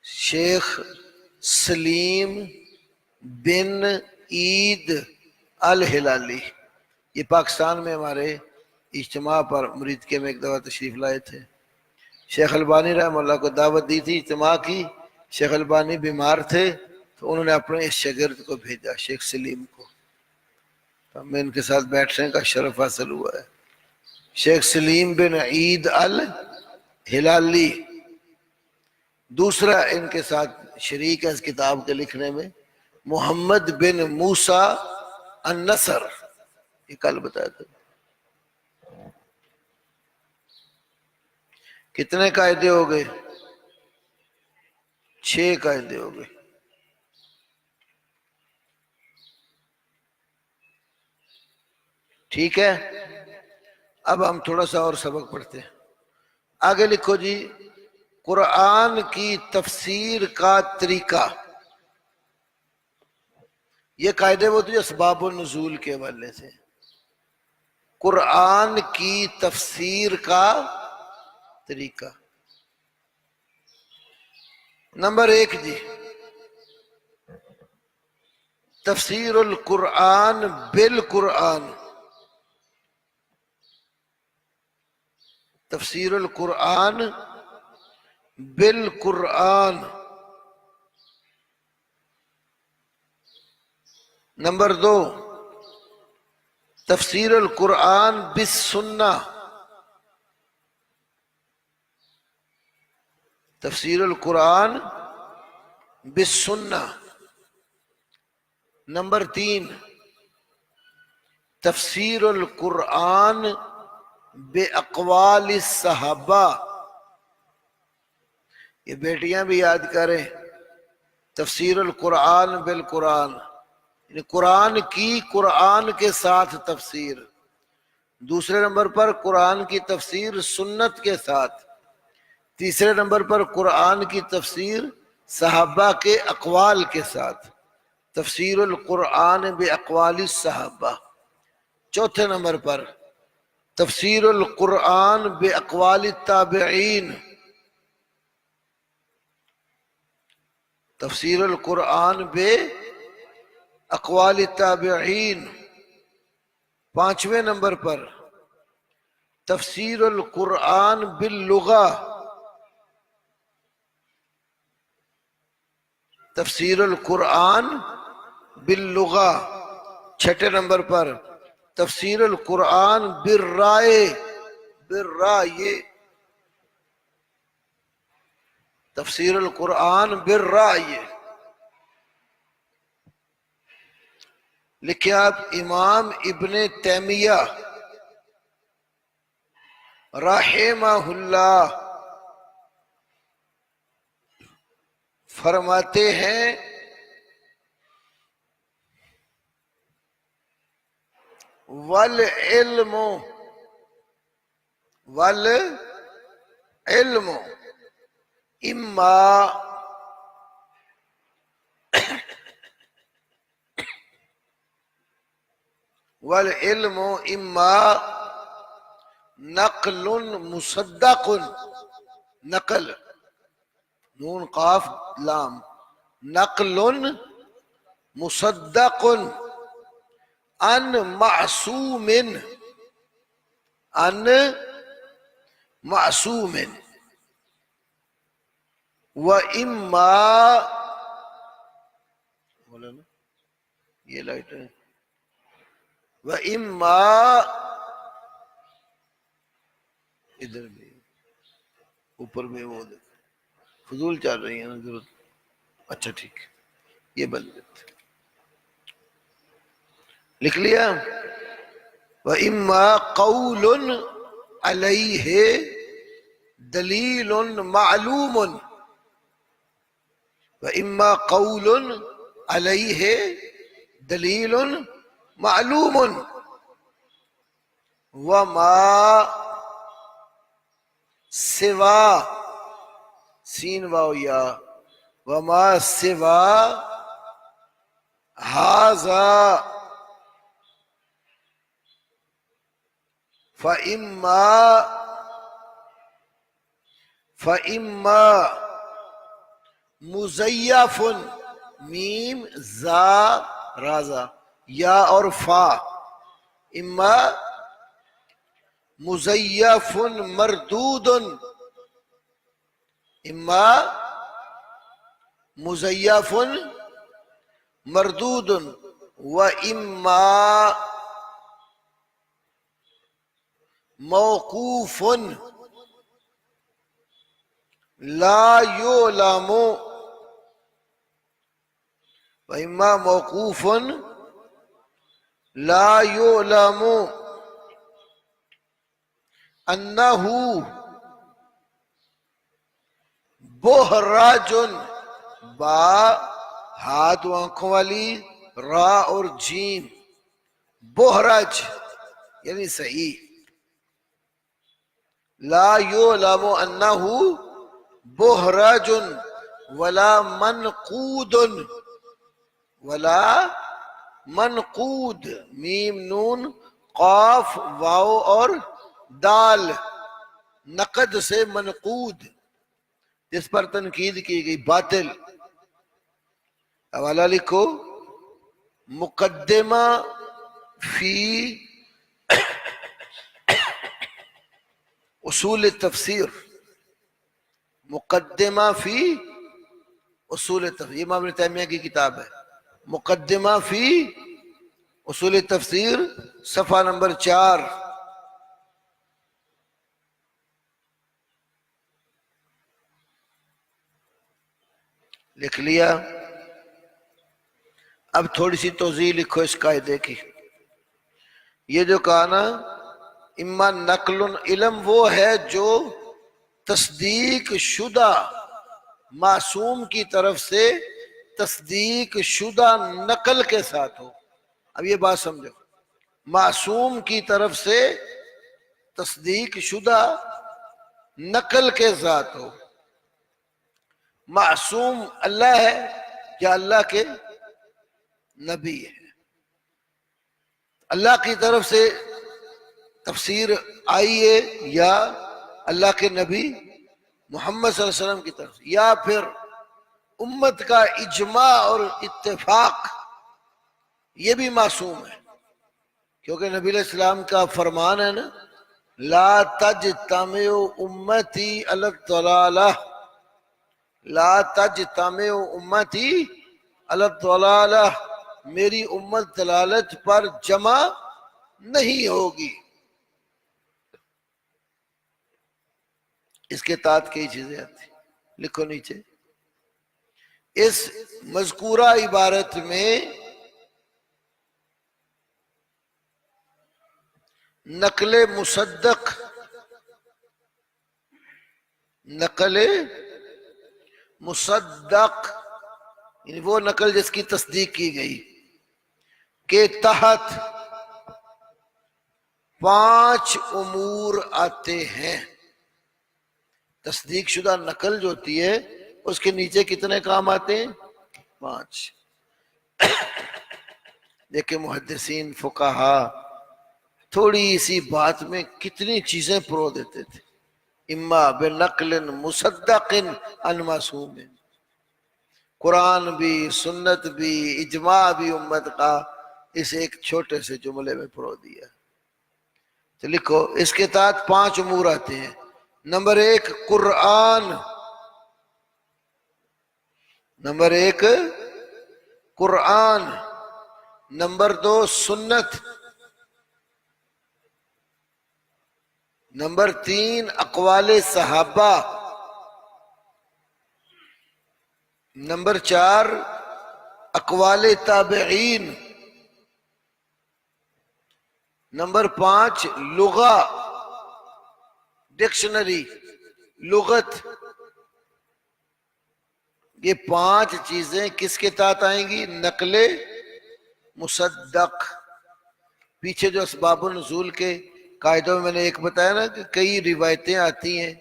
شیخ سلیم بن عید الہلالی. یہ پاکستان میں ہمارے اجتماع پر مرید کے میں ایک دفعہ تشریف لائے تھے. شیخ البانی رحمہ اللہ کو دعوت دی تھی اجتماع کی. شیخ البانی بیمار تھے تو انہوں نے اپنے اس شاگرد کو بھیجا، شیخ سلیم کو. تو ہمیں ان کے ساتھ بیٹھنے کا شرف حاصل ہوا ہے. شیخ سلیم بن عید الہلالی. دوسرا ان کے ساتھ شریک ہے اس کتاب کے لکھنے میں محمد بن موسیٰ النصر. یہ کل بتایا تھا. کتنے قاعدے ہو گئے؟ 6 قاعدے ہو گئے. ٹھیک ہے، اب ہم تھوڑا سا اور سبق پڑھتے ہیں. آگے لکھو جی، قرآن کی تفسیر کا طریقہ. یہ قاعدے وہ تھے اسباب النزول کے حوالے سے. قرآن کی تفسیر کا طریقہ. نمبر 1 جی، تفسیر القرآن بالقرآن. تفسیر القرآن بالقرآن. نمبر 2، تفسیر القرآن بالسنہ. تفسیر القرآن بالسنہ. نمبر 3، تفسیر القرآن باقوال الصحابہ. یہ بیٹیاں بھی یاد کریں، تفسیر القرآن بالقرآن یعنی قرآن کی قرآن کے ساتھ تفسیر. دوسرے نمبر پر قرآن کی تفسیر سنت کے ساتھ. تیسرے نمبر پر قرآن کی تفسیر صحابہ کے اقوال کے ساتھ، تفسیر القرآن باقوال الصحابہ. چوتھے نمبر پر تفسیر القرآن باقوال التابعین. تفسیر القرآن باقوال التابعین. پانچویں نمبر پر تفسیر القرآن باللغہ. تفسیر القرآن باللغہ. چھٹے نمبر پر تفسیر القرآن بالرائے. بالرائے. تفسیر القرآن بالرائے. لکھیں آپ، امام ابن تیمیہ رحمہ اللہ فرماتے ہیں والعلم اما والعلم اما نقل مصدق. نقل، نون قاف لام، نقل مصدق ان معصوم. ان معصوم. و اما، بولے نا یہ لائٹ ہے، و اما ادھر بھی اوپر میں وہ فضول چل رہی ہیں نا ضرورت. اچھا ٹھیک ہے یہ بند دیتے. لکھ لیا. وَإِمَّا قَوْلٌ عَلَيْهِ دَلِيلٌ مَعْلُومٌ. وَإِمَّا قَوْلٌ عَلَيْهِ دَلِيلٌ مَعْلُومٌ وَمَا سوا سین واو یا وَمَا سوا هَذَا فَإِمَّا مزیف میم زا رازا یا اور فا. اما مزیف مردود اما مزیف مردود و اما موقوف لا یعلم و اما موقوف لا یعلم انہ بہراج با ہاتھ آنکھوں والی را اور جیم بہرج یعنی صحیح. لا یعلم انہ بہرج ولا منقود ولا منقود میم نون قاف واو اور دال نقد سے منقود جس پر تنقید کی گئی باطل. حوالہ لکھو مقدمہ فی اصول التفسیر. مقدمہ فی اصول التفسیر امام ابن تیمیہ کی کتاب ہے. مقدمہ فی اصول التفسیر صفحہ نمبر 4. لکھ لیا. اب تھوڑی سی توضیح لکھو اس قاعدے کی. یہ جو کہا نا اما نقل علم وہ ہے جو تصدیق شدہ معصوم کی طرف سے تصدیق شدہ نقل کے ساتھ ہو. اب یہ بات سمجھو معصوم کی طرف سے تصدیق شدہ نقل کے ساتھ ہو. معصوم اللہ ہے یا اللہ کے نبی ہے. اللہ کی طرف سے تفسیر آئی ہے یا اللہ کے نبی محمد صلی اللہ علیہ وسلم کی طرف سے یا پھر امت کا اجماع اور اتفاق. یہ بھی معصوم ہے کیونکہ نبی علیہ السلام کا فرمان ہے نا لا تجتمع امتی علی الضلالہ لا تجتمع امتی علی الضلالہ میری امت دلالت پر جمع نہیں ہوگی. اس کے تحت کئی چیزیں آتی لکھو نیچے. اس مذکورہ عبارت میں نقل مصدق یعنی وہ نقل جس کی تصدیق کی گئی کے تحت 5 امور آتے ہیں. تصدیق شدہ نقل جو ہوتی ہے اس کے نیچے کتنے کام آتے ہیں 5. دیکھیں محدثین فقہا تھوڑی سی بات میں کتنی چیزیں پرو دیتے تھے. اما بنقل مصدق عن معصوم قرآن بھی سنت بھی اجماع بھی امت کا اس ایک چھوٹے سے جملے میں پرو دیا. تو لکھو اس کے تحت 5 امور آتے ہیں. نمبر 1 قرآن. نمبر 1 قرآن. نمبر 2 سنت. نمبر 3 اقوال صحابہ، نمبر 4 اقوال تابعین، نمبر 5 لغہ، ڈکشنری، لغت۔ یہ 5 چیزیں کس کے تحت آئیں گی؟ نقل مصدق۔ پیچھے جو اسباب النزول کے قاعدوں میں میں نے ایک بتایا نا کہ کئی روایتیں آتی ہیں،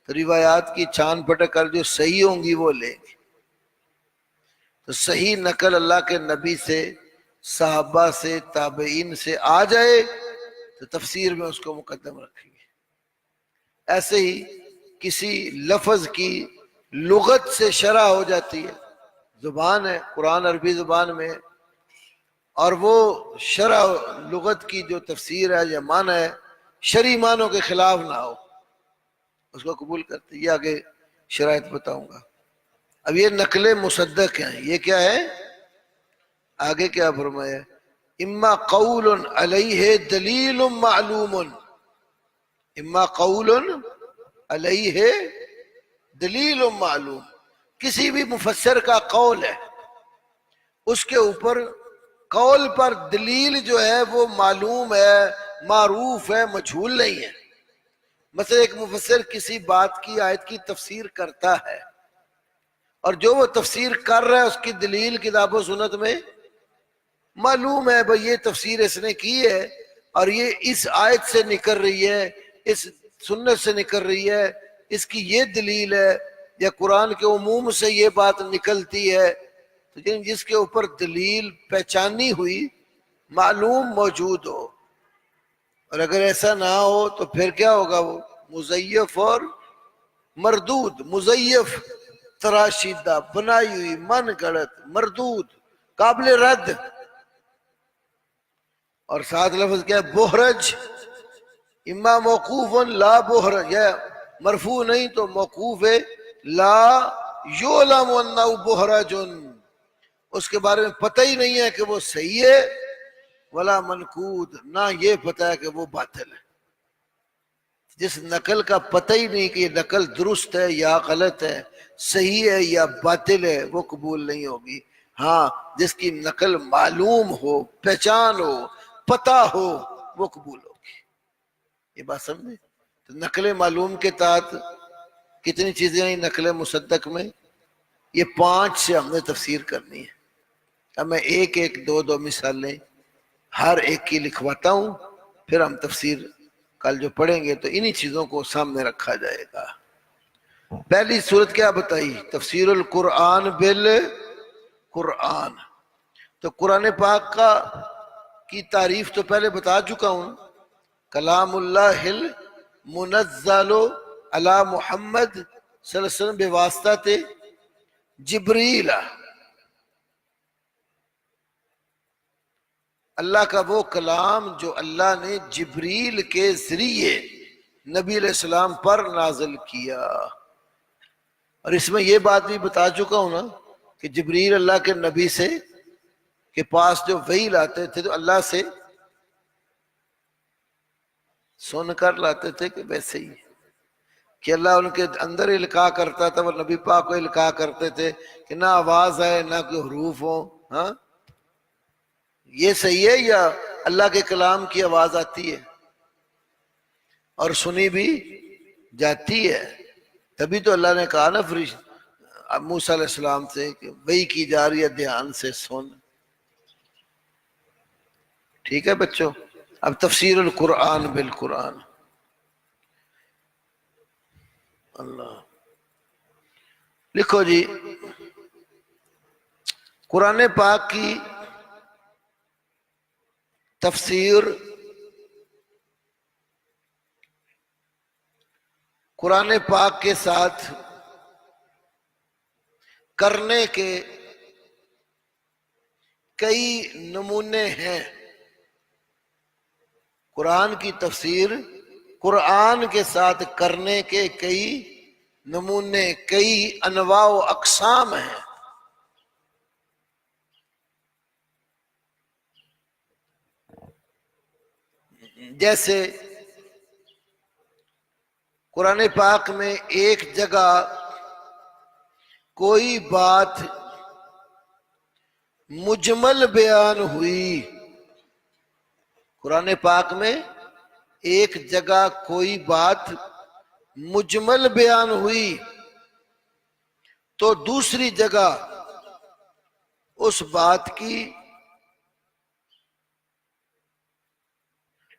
تو روایات کی چھان پھٹک کر جو صحیح ہوں گی وہ لیں گے۔ تو صحیح نقل اللہ کے نبی سے، صحابہ سے، تابعین سے آ جائے تو تفسیر میں اس کو مقدم رکھیں گے۔ ایسے ہی کسی لفظ کی لغت سے شرح ہو جاتی ہے، زبان ہے، قرآن عربی زبان میں، اور وہ شرح لغت کی جو تفسیر ہے یا معنی ہے شرعی معنوں کے خلاف نہ ہو، اس کو قبول کرتے۔ یہ آگے شرائط بتاؤں گا۔ اب یہ نقل مصدق ہیں، یہ کیا ہے؟ آگے کیا فرمایا؟ اما قول علیہ دلیل معلوم، اما قول علیہ دلیل معلوم، کسی بھی مفسر کا قول ہے، اس کے اوپر قول پر دلیل جو ہے وہ معلوم ہے، معروف ہے، مجھول نہیں ہے۔ مثلا ایک مفسر کسی بات کی، آیت کی تفسیر کرتا ہے، اور جو وہ تفسیر کر رہا ہے اس کی دلیل کتاب و سنت میں معلوم ہے، بھئی یہ تفسیر اس نے کی ہے اور یہ اس آیت سے نکل رہی ہے، اس سنت سے نکل رہی ہے، اس کی یہ دلیل ہے، یا قرآن کے عموم سے یہ بات نکلتی ہے۔ تو جس کے اوپر دلیل پہچانی ہوئی، معلوم موجود ہو، اور اگر ایسا نہ ہو تو پھر کیا ہوگا؟ وہ مزیف اور مردود۔ مزیف تراشیدہ، بنائی ہوئی، من گڑت، مردود، قابل رد۔ اور ساتھ لفظ کیا ہے؟ بہرج، اما موقوف لا بہرج، یا مرفوع نہیں تو موقوف ہے لا یعلم انہ بہرج، اس کے بارے میں پتہ ہی نہیں ہے کہ وہ صحیح ہے، ولا منقود، نہ یہ پتہ ہے کہ وہ باطل ہے۔ جس نقل کا پتہ ہی نہیں کہ یہ نقل درست ہے یا غلط ہے، صحیح ہے یا باطل ہے، وہ قبول نہیں ہوگی۔ ہاں جس کی نقل معلوم ہو، پہچان ہو، پتہ ہو، وہ قبول ہوگی۔ یہ بات سمجھے؟ تو نقل معلوم کے تحت کتنی چیزیں ہیں نقل مصدق میں؟ یہ 5 سے ہم نے تفسیر کرنی ہے۔ اب میں ایک ایک دو مثالیں ہر ایک کی لکھواتا ہوں، پھر ہم تفسیر کل جو پڑھیں گے تو انہی چیزوں کو سامنے رکھا جائے گا۔ پہلی صورت کیا بتائی؟ تفسیر القرآن بالقرآن۔ تو قرآن پاک کی تعریف تو پہلے بتا چکا ہوں، کلام اللہ المنزل علی محمد صلی اللہ علیہ وسلم بواسطہ جبریل، اللہ کا وہ کلام جو اللہ نے جبریل کے ذریعے نبی علیہ السلام پر نازل کیا۔ اور اس میں یہ بات بھی بتا چکا ہوں نا کہ جبریل اللہ کے نبی سے کے پاس جو وحی لاتے تھے تو اللہ سے سن کر لاتے تھے کہ ویسے ہی کہ اللہ ان کے اندر القاء کرتا تھا، وہ نبی پاک کو القاء کرتے تھے کہ نہ آواز آئے نہ کوئی حروف ہو۔ ہاں یہ صحیح ہے یا اللہ کے کلام کی آواز آتی ہے اور سنی بھی جاتی ہے؟ تبھی تو اللہ نے کہا نا موسیٰ علیہ السلام سے کہ وحی کی جا رہی ہے، دھیان سے سن۔ ٹھیک ہے بچوں؟ اب تفسیر القرآن بالقرآن۔ اللہ لکھو جی، قرآن پاک کی تفسیر قرآن پاک کے ساتھ کرنے کے کئی نمونے ہیں۔ قرآن کی تفسیر قرآن کے ساتھ کرنے کے کئی نمونے، کئی انواع و اقسام ہیں۔ جیسے قرآن پاک میں ایک جگہ کوئی بات مجمل بیان ہوئی، قرآن پاک میں ایک جگہ کوئی بات مجمل بیان ہوئی تو دوسری جگہ اس بات کی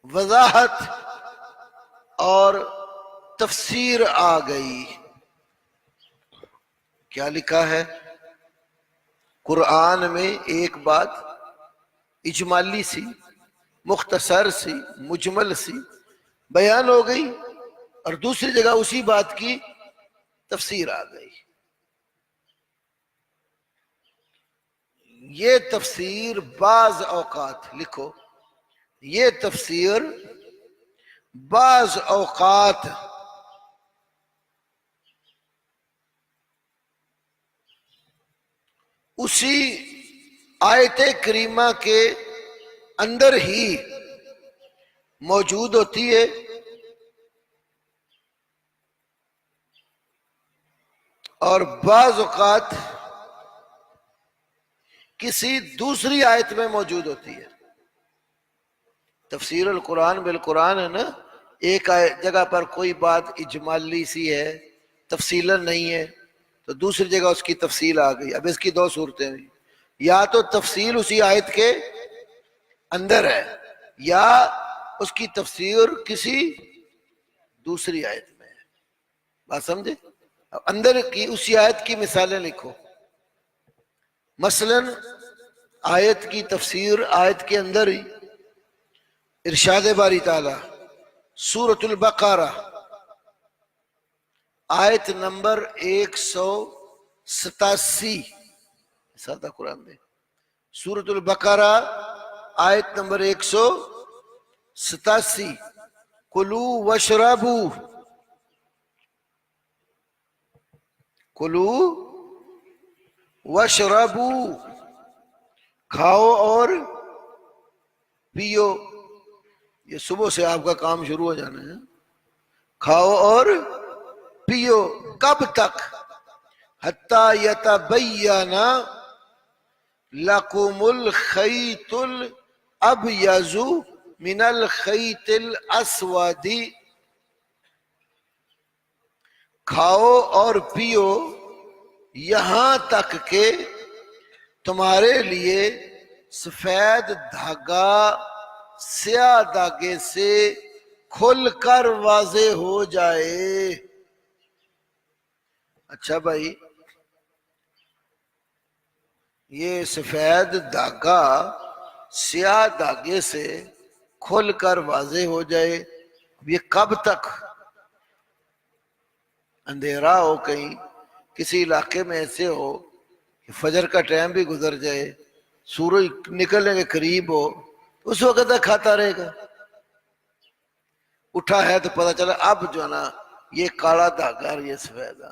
وضاحت اور تفسیر آ گئی۔ کیا لکھا ہے؟ قرآن میں ایک بات اجمالی سی، مختصر سی، مجمل سی بیان ہو گئی اور دوسری جگہ اسی بات کی تفسیر آ گئی۔ یہ تفسیر بعض اوقات، لکھو، یہ تفسیر بعض اوقات اسی آیت کریمہ کے اندر ہی موجود ہوتی ہے اور بعض اوقات کسی دوسری آیت میں موجود ہوتی ہے۔ تفسیر القرآن بالقرآن ہے نا، ایک جگہ پر کوئی بات اجمالی سی ہے، تفصیلاً نہیں ہے، تو دوسری جگہ اس کی تفصیل آ گئی۔ اب اس کی دو صورتیں ہوئی، یا تو تفصیل اسی آیت کے اندر ہے یا اس کی تفسیر کسی دوسری آیت میں ہے۔ بات سمجھے؟ اب اندر کی اسی آیت کی مثالیں لکھو۔ مثلاً آیت کی تفسیر آیت کے اندر ہی ارشاد باری تعالی سورۃ البقرہ آیت نمبر 187، سادہ قرآن میں سورۃ البقرہ آیت نمبر 187، کلوا واشربوا، کلوا واشربوا، کھاؤ اور پیو۔ یہ صبح سے آپ کا کام شروع ہو جانا ہے، کھاؤ اور پیو۔ کب تک؟ حتی یتبین لکم الخیط الابیض من الخیط الاسود، کھاؤ اور پیو یہاں تک کہ تمہارے لیے سفید دھاگا سیاہ دھاگے سے کھل کر واضح ہو جائے۔ اچھا بھائی، یہ سفید دھاگا سیاہ دھاگے سے کھل کر واضح ہو جائے، یہ کب تک؟ اندھیرا ہو، کہیں کسی علاقے میں ایسے ہو کہ فجر کا ٹائم بھی گزر جائے، سورج نکلنے کے قریب ہو، اس وقت تک کھاتا رہے گا۔ اٹھا ہے تو پتہ چلا اب جو ہے نا یہ کالا دھاگا اور یہ سفید ہے۔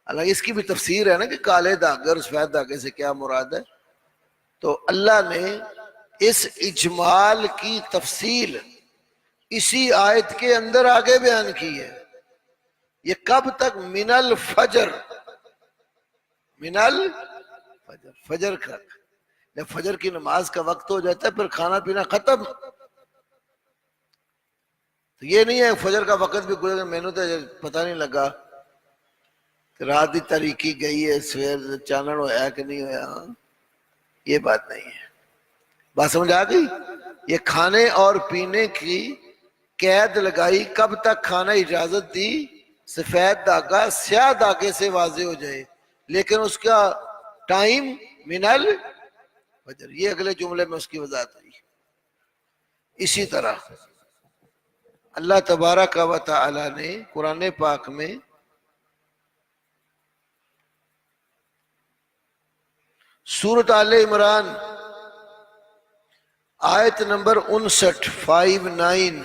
حالانکہ اس کی بھی تفسیر ہے نا کہ کالے دھاگے اور سفید دھاگے سے کیا مراد ہے۔ تو اللہ نے اس اجمال کی تفصیل اسی آیت کے اندر آگے بیان کی ہے۔ یہ کب تک؟ من الفجر، من الفجر، فجر کا، جب فجر کی نماز کا وقت ہو جاتا ہے پھر کھانا پینا ختم۔ تو یہ نہیں ہے فجر کا وقت بھی گزر گیا، میں نے تو پتہ نہیں لگا کہ رات دی تاریکی گئی ہے، سویر چانن ہویا کہ نہیں ہویا، یہ بات نہیں ہے۔ بات سمجھ آ گئی؟ یہ کھانے اور پینے کی قید لگائی، کب تک کھانا اجازت دی؟ سفید دھاگا سیاہ دھاگے سے واضح ہو جائے، لیکن اس کا ٹائم من الفجر۔ یہ اگلے جملے میں اس کی وضاحت ہوئی۔ اسی طرح اللہ تبارک و تعالی نے قرآن پاک میں سورۃ آل عمران آیت نمبر 59،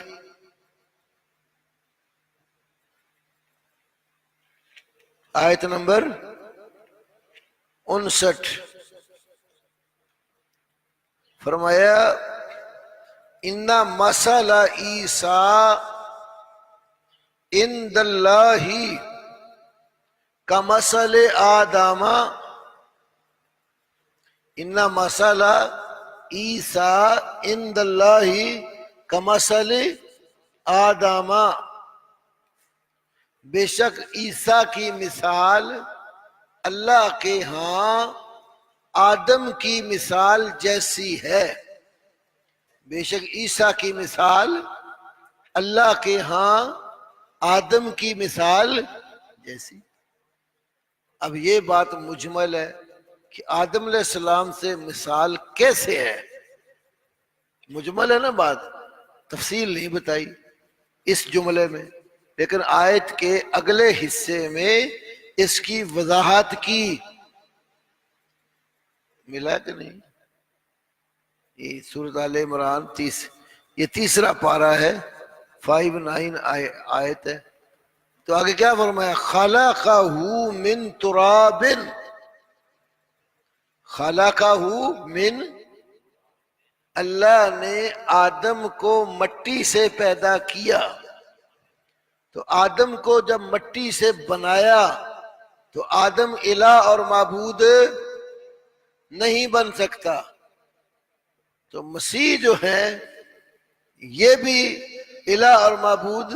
آیت نمبر 59 فرمایا ان مثل عیسیٰ عند اللہ کمثل آدم ان مثل عیسیٰ عند اللہ کمثل آدم، بے شک عیسیٰ کی مثال اللہ کے ہاں آدم کی مثال جیسی ہے۔ بے شک عیسیٰ کی مثال اللہ کے ہاں آدم کی مثال جیسی۔ اب یہ بات مجمل ہے کہ آدم علیہ السلام سے مثال کیسے ہے، مجمل ہے نا بات، تفصیل نہیں بتائی اس جملے میں، لیکن آیت کے اگلے حصے میں اس کی وضاحت کی۔ ملا کہ نہیں؟ یہ سورۃ آل عمران یہ تیسرا پارہ ہے، 59 آیت ہے۔ تو آگے کیا فرمایا؟ خلقہ من تراب، خلقہ من، اللہ نے آدم کو مٹی سے پیدا کیا۔ تو آدم کو جب مٹی سے بنایا تو آدم الہ اور معبود نہیں بن سکتا، تو مسیح جو ہے یہ بھی الہ اور معبود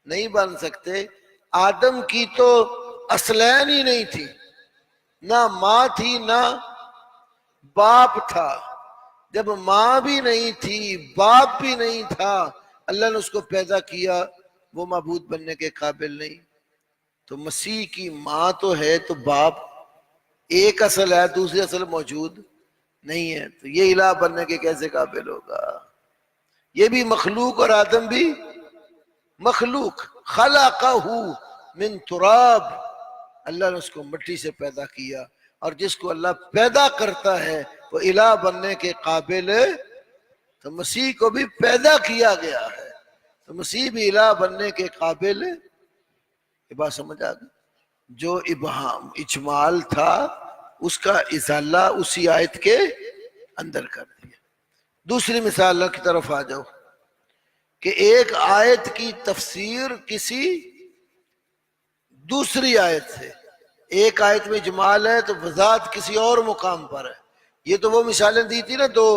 نہیں بن سکتے۔ آدم کی تو اصلین ہی نہیں تھی، نہ ماں تھی نہ باپ تھا۔ جب ماں بھی نہیں تھی باپ بھی نہیں تھا، اللہ نے اس کو پیدا کیا، وہ معبود بننے کے قابل نہیں۔ تو مسیح کی ماں تو ہے تو باپ ایک اصل ہے، دوسری اصل موجود نہیں ہے، تو یہ الہ بننے کے کیسے قابل ہوگا؟ یہ بھی مخلوق اور آدم بھی مخلوق۔ خلقہ من تراب، اللہ نے اس کو مٹی سے پیدا کیا، اور جس کو اللہ پیدا کرتا ہے وہ الہ بننے کے قابل ہے، تو مسیح کو بھی پیدا کیا گیا ہے، تو مسیح بھی الہ بننے کے قابل ہے۔ یہ بات سمجھ آ گئی؟ جو ابہام اجمال تھا اس کا ازالہ اسی آیت کے اندر کر دیا۔ دوسری مثال کی طرف آ جاؤ کہ ایک آیت کی تفسیر کسی دوسری آیت سے، ایک آیت میں اجمال ہے تو وضاحت کسی اور مقام پر ہے۔ یہ تو وہ مثالیں دی تھی نا دو،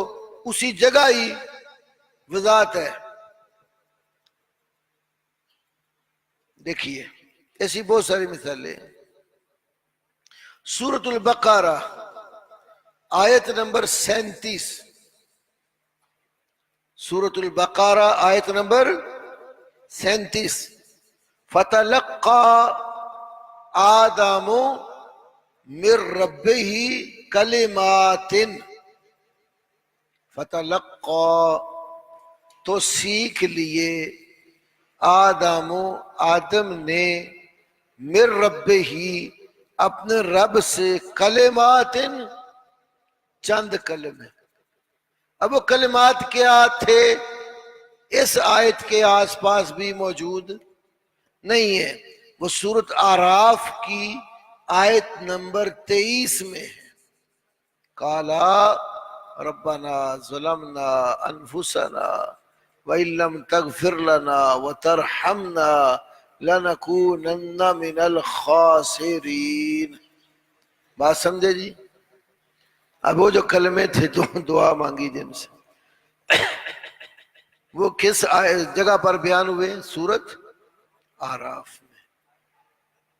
اسی جگہ ہی وضاحت ہے۔ دیکھیے ایسی بہت ساری مثالیں ہیں۔ سورۃ البقرہ آیت نمبر 37، سورۃ البقرہ آیت نمبر 37، فتلقى آدم من ربہ کلمات، فتلقى تو سیکھ لیے، آدم نے، من ربہ اپنے رب سے، کلمات چند کلمے۔ اب وہ کلمات کیا تھے اس آیت کے آس پاس بھی موجود نہیں ہے، وہ سورۃ اعراف کی آیت نمبر 23 میں ہے۔ قالا ربنا ظلمنا انفسنا وَإِن لَّمْ تَغْفِرْ لَنَا وَتَرْحَمْنَا لَنَكُونَنَّ مِنَ الْخَاسِرِينَ۔ بات سمجھے جی؟ اب وہ جو کلمے تھے تو دعا مانگی جن سے، وہ کس جگہ پر بیان ہوئے؟ سورۃ اعراف میں۔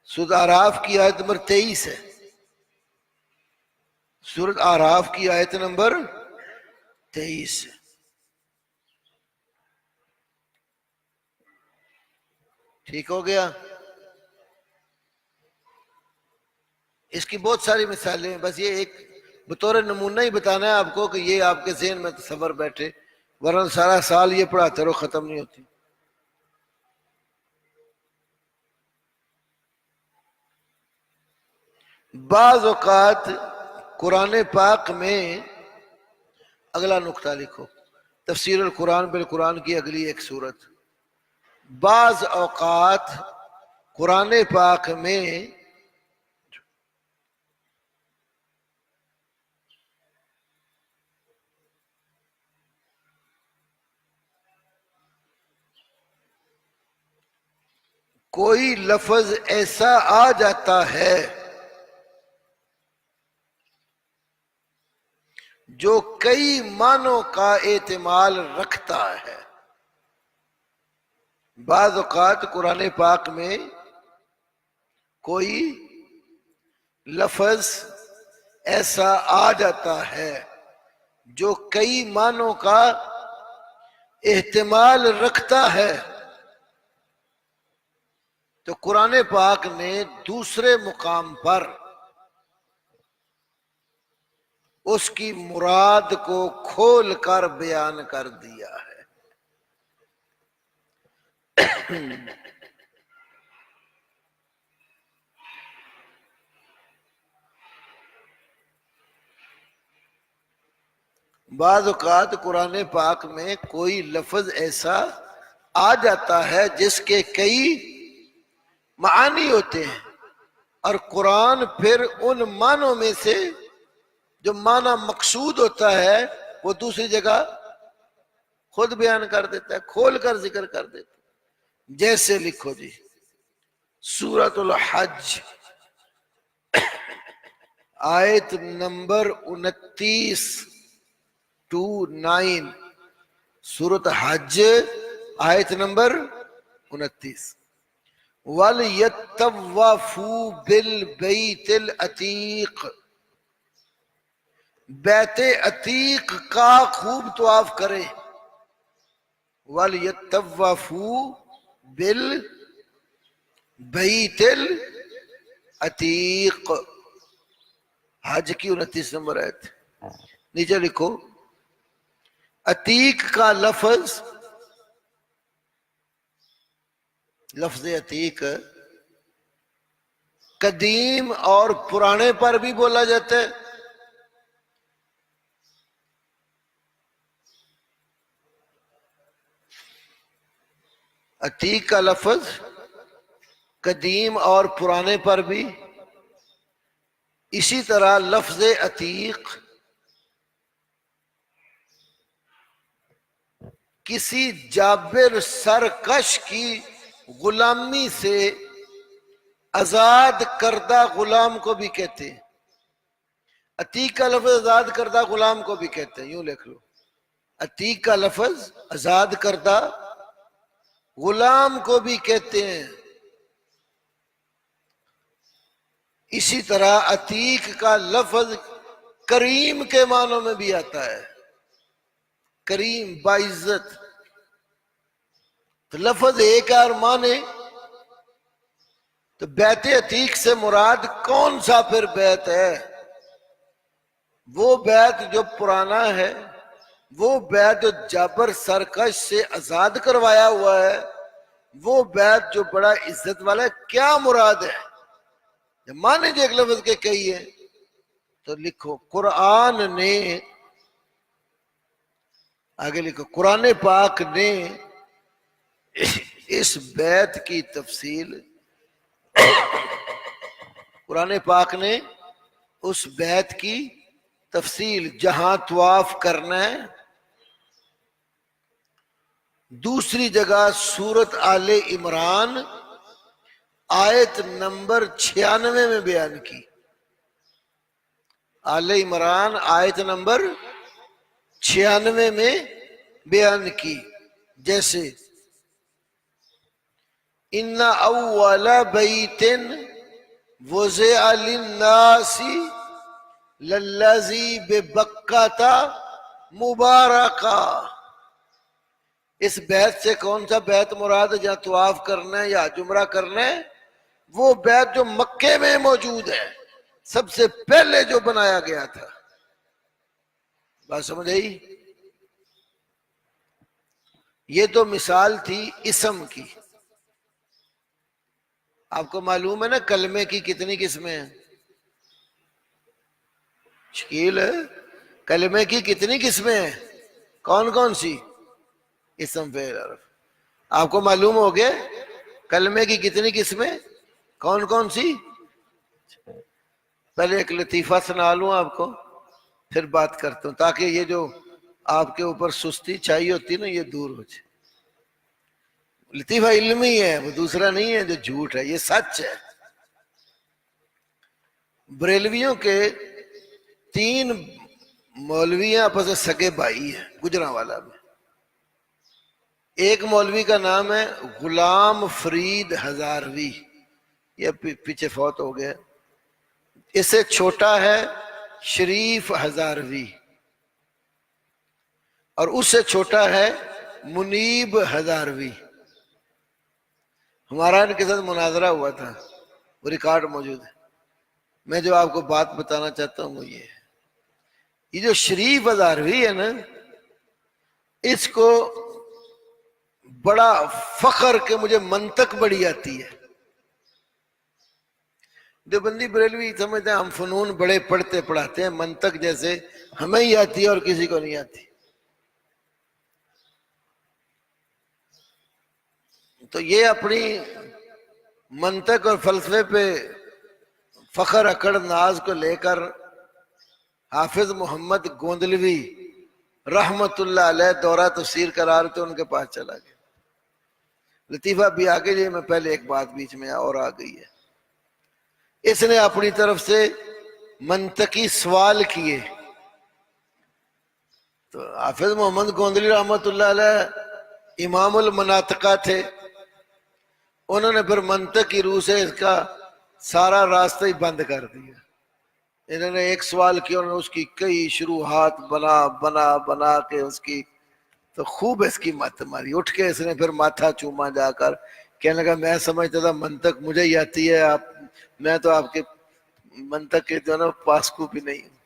سورۃ اعراف کی آیت نمبر 23 ہے، سورۃ اعراف کی آیت نمبر 23 ہے۔ ٹھیک ہو گیا؟ اس کی بہت ساری مثالیں ہیں، بس یہ ایک بطور نمونہ ہی بتانا ہے آپ کو کہ یہ آپ کے ذہن میں تصور بیٹھے، ورنہ سارا سال یہ پڑھاتے رہو ختم نہیں ہوتی۔ بعض اوقات قرآن پاک میں، اگلا نقطہ لکھو، تفسیر القرآن بالقرآن کی اگلی ایک صورت، بعض اوقات قرآن پاک میں کوئی لفظ ایسا آ جاتا ہے جو کئی معنوں کا احتمال رکھتا ہے. بعض اوقات قرآن پاک میں کوئی لفظ ایسا آ جاتا ہے جو کئی معنوں کا احتمال رکھتا ہے، تو قرآن پاک نے دوسرے مقام پر اس کی مراد کو کھول کر بیان کر دیا ہے. بعض اوقات قرآن پاک میں کوئی لفظ ایسا آ جاتا ہے جس کے کئی معانی ہوتے ہیں، اور قرآن پھر ان معنوں میں سے جو معنی مقصود ہوتا ہے وہ دوسری جگہ خود بیان کر دیتا ہے، کھول کر ذکر کر دیتا ہے. جیسے لکھو جی سورۃ الحج آیت نمبر 29 to 9، سورۃ حج آیت نمبر 29. وَلْيَطَّوَّفُوا بِالْبَيْتِ الْعَتِيقِ، بیت عتیق کا خوب طواف کرے. وَلْيَطَّوَّفُوا بِالْبَيْتِ الْعَتِيقِ، حج کی 29 نمبر آیت. نیچے لکھو عتیق کا لفظ عتیق قدیم اور پرانے پر بھی بولا جاتا ہے. عتیق کا لفظ قدیم اور پرانے پر بھی. اسی طرح لفظ عتیق کسی جابر سرکش کی غلامی سے آزاد کردہ غلام کو بھی کہتے ہیں. عتیق کا لفظ آزاد کردہ غلام کو بھی کہتے ہیں، یوں لکھ لو. عتیق کا لفظ آزاد کردہ غلام کو بھی کہتے ہیں. اسی طرح عتیق کا لفظ کریم کے معنوں میں بھی آتا ہے، کریم باعزت. تو لفظ ایک اور معنی. تو بیت عتیق سے مراد کون سا پھر بیت ہے؟ وہ بیت جو پرانا ہے، وہ بیت جو جابر سرکش سے آزاد کروایا ہوا ہے، وہ بیت جو بڑا عزت والا ہے. کیا مراد ہے؟ معنی جو ایک لفظ کے کئی ہے. تو لکھو قرآن نے آگے لکھو قرآن پاک نے اس بیت کی تفصیل، قرآن پاک نے اس بیت کی تفصیل جہاں طواف کرنا ہے، دوسری جگہ سورۃ آل عمران آیت نمبر 96 میں بیان کی. آل عمران آیت نمبر 96 میں بیان کی. جیسے ان اول بیت وضع للناس للذی ببکۃ مبارکہ. اس بیت سے کون سا بیت مراد ہے جہاں طواف کرنا ہے یا عمرہ کرنا ہے؟ وہ بیت جو مکے میں موجود ہے، سب سے پہلے جو بنایا گیا تھا. بات سمجھ آئی؟ یہ تو مثال تھی اسم کی. آپ کو معلوم ہے نا کلمے کی کتنی قسمیں ہیں؟ شکیل ہے. کلمے کی کتنی قسمیں ہیں؟ کون کون سی؟ اسم فعل حرف. آپ کو معلوم ہو گیا کلمے کی کتنی قسمیں کون کون سی؟ پہلے ایک لطیفہ سنا لوں آپ کو، پھر بات کرتا ہوں، تاکہ یہ جو آپ کے اوپر سستی چھائی ہوتی ہے نا یہ دور ہو جائے. لطیفہ علمی ہے، وہ دوسرا نہیں ہے جو جھوٹ ہے، یہ سچ ہے۔ بریلویوں کے 3 مولویاں آپس میں سگے بھائی ہیں گجرانوالہ میں۔ ایک مولوی کا نام ہے غلام فرید ہزاروی، یہ پیچھے فوت ہو گیا۔ اس سے چھوٹا ہے شریف ہزاروی، اور اس سے چھوٹا ہے منیب ہزاروی۔ ہمارا ان کے ساتھ مناظرہ ہوا تھا، وہ ریکارڈ موجود ہے۔ میں جو آپ کو بات بتانا چاہتا ہوں وہ یہ ہے، یہ جو شریف ہزاروی ہے نا، اس کو بڑا فخر کہ مجھے منطق بڑی آتی ہے۔ دیوبندی بریلوی سمجھتے ہیں ہم فنون بڑے پڑھتے پڑھاتے ہیں، منطق جیسے ہمیں ہی آتی ہے اور کسی کو نہیں آتی۔ تو یہ اپنی منطق اور فلسفے پہ فخر اکڑ ناز کو لے کر حافظ محمد گوندلوی رحمت اللہ علیہ دورہ تفسیر قرار تو ان کے پاس چلا گیا۔ لطیفہ بھی آگے جائے، میں پہلے ایک بات بیچ میں اور آ گئی ہے۔ اس نے اپنی طرف سے منطقی سوال کیے، تو حافظ محمد گوندلوی رحمت اللہ علیہ امام المناطقہ تھے، انہوں نے پھر منطق کی روح سے اس کا سارا راستہ ہی بند کر دیا۔ انہوں نے ایک سوال کیا، انہوں نے اس کی کئی شروحات بنا کے اس کی تو خوب اس کی مت ماری۔ اٹھ کے اس نے پھر ماتھا چوما جا کر، کہنے لگا میں سمجھتا تھا منطق مجھے ہی آتی ہے، میں تو آپ کے منطق کے جو نا پاسکو بھی نہیں ہوں۔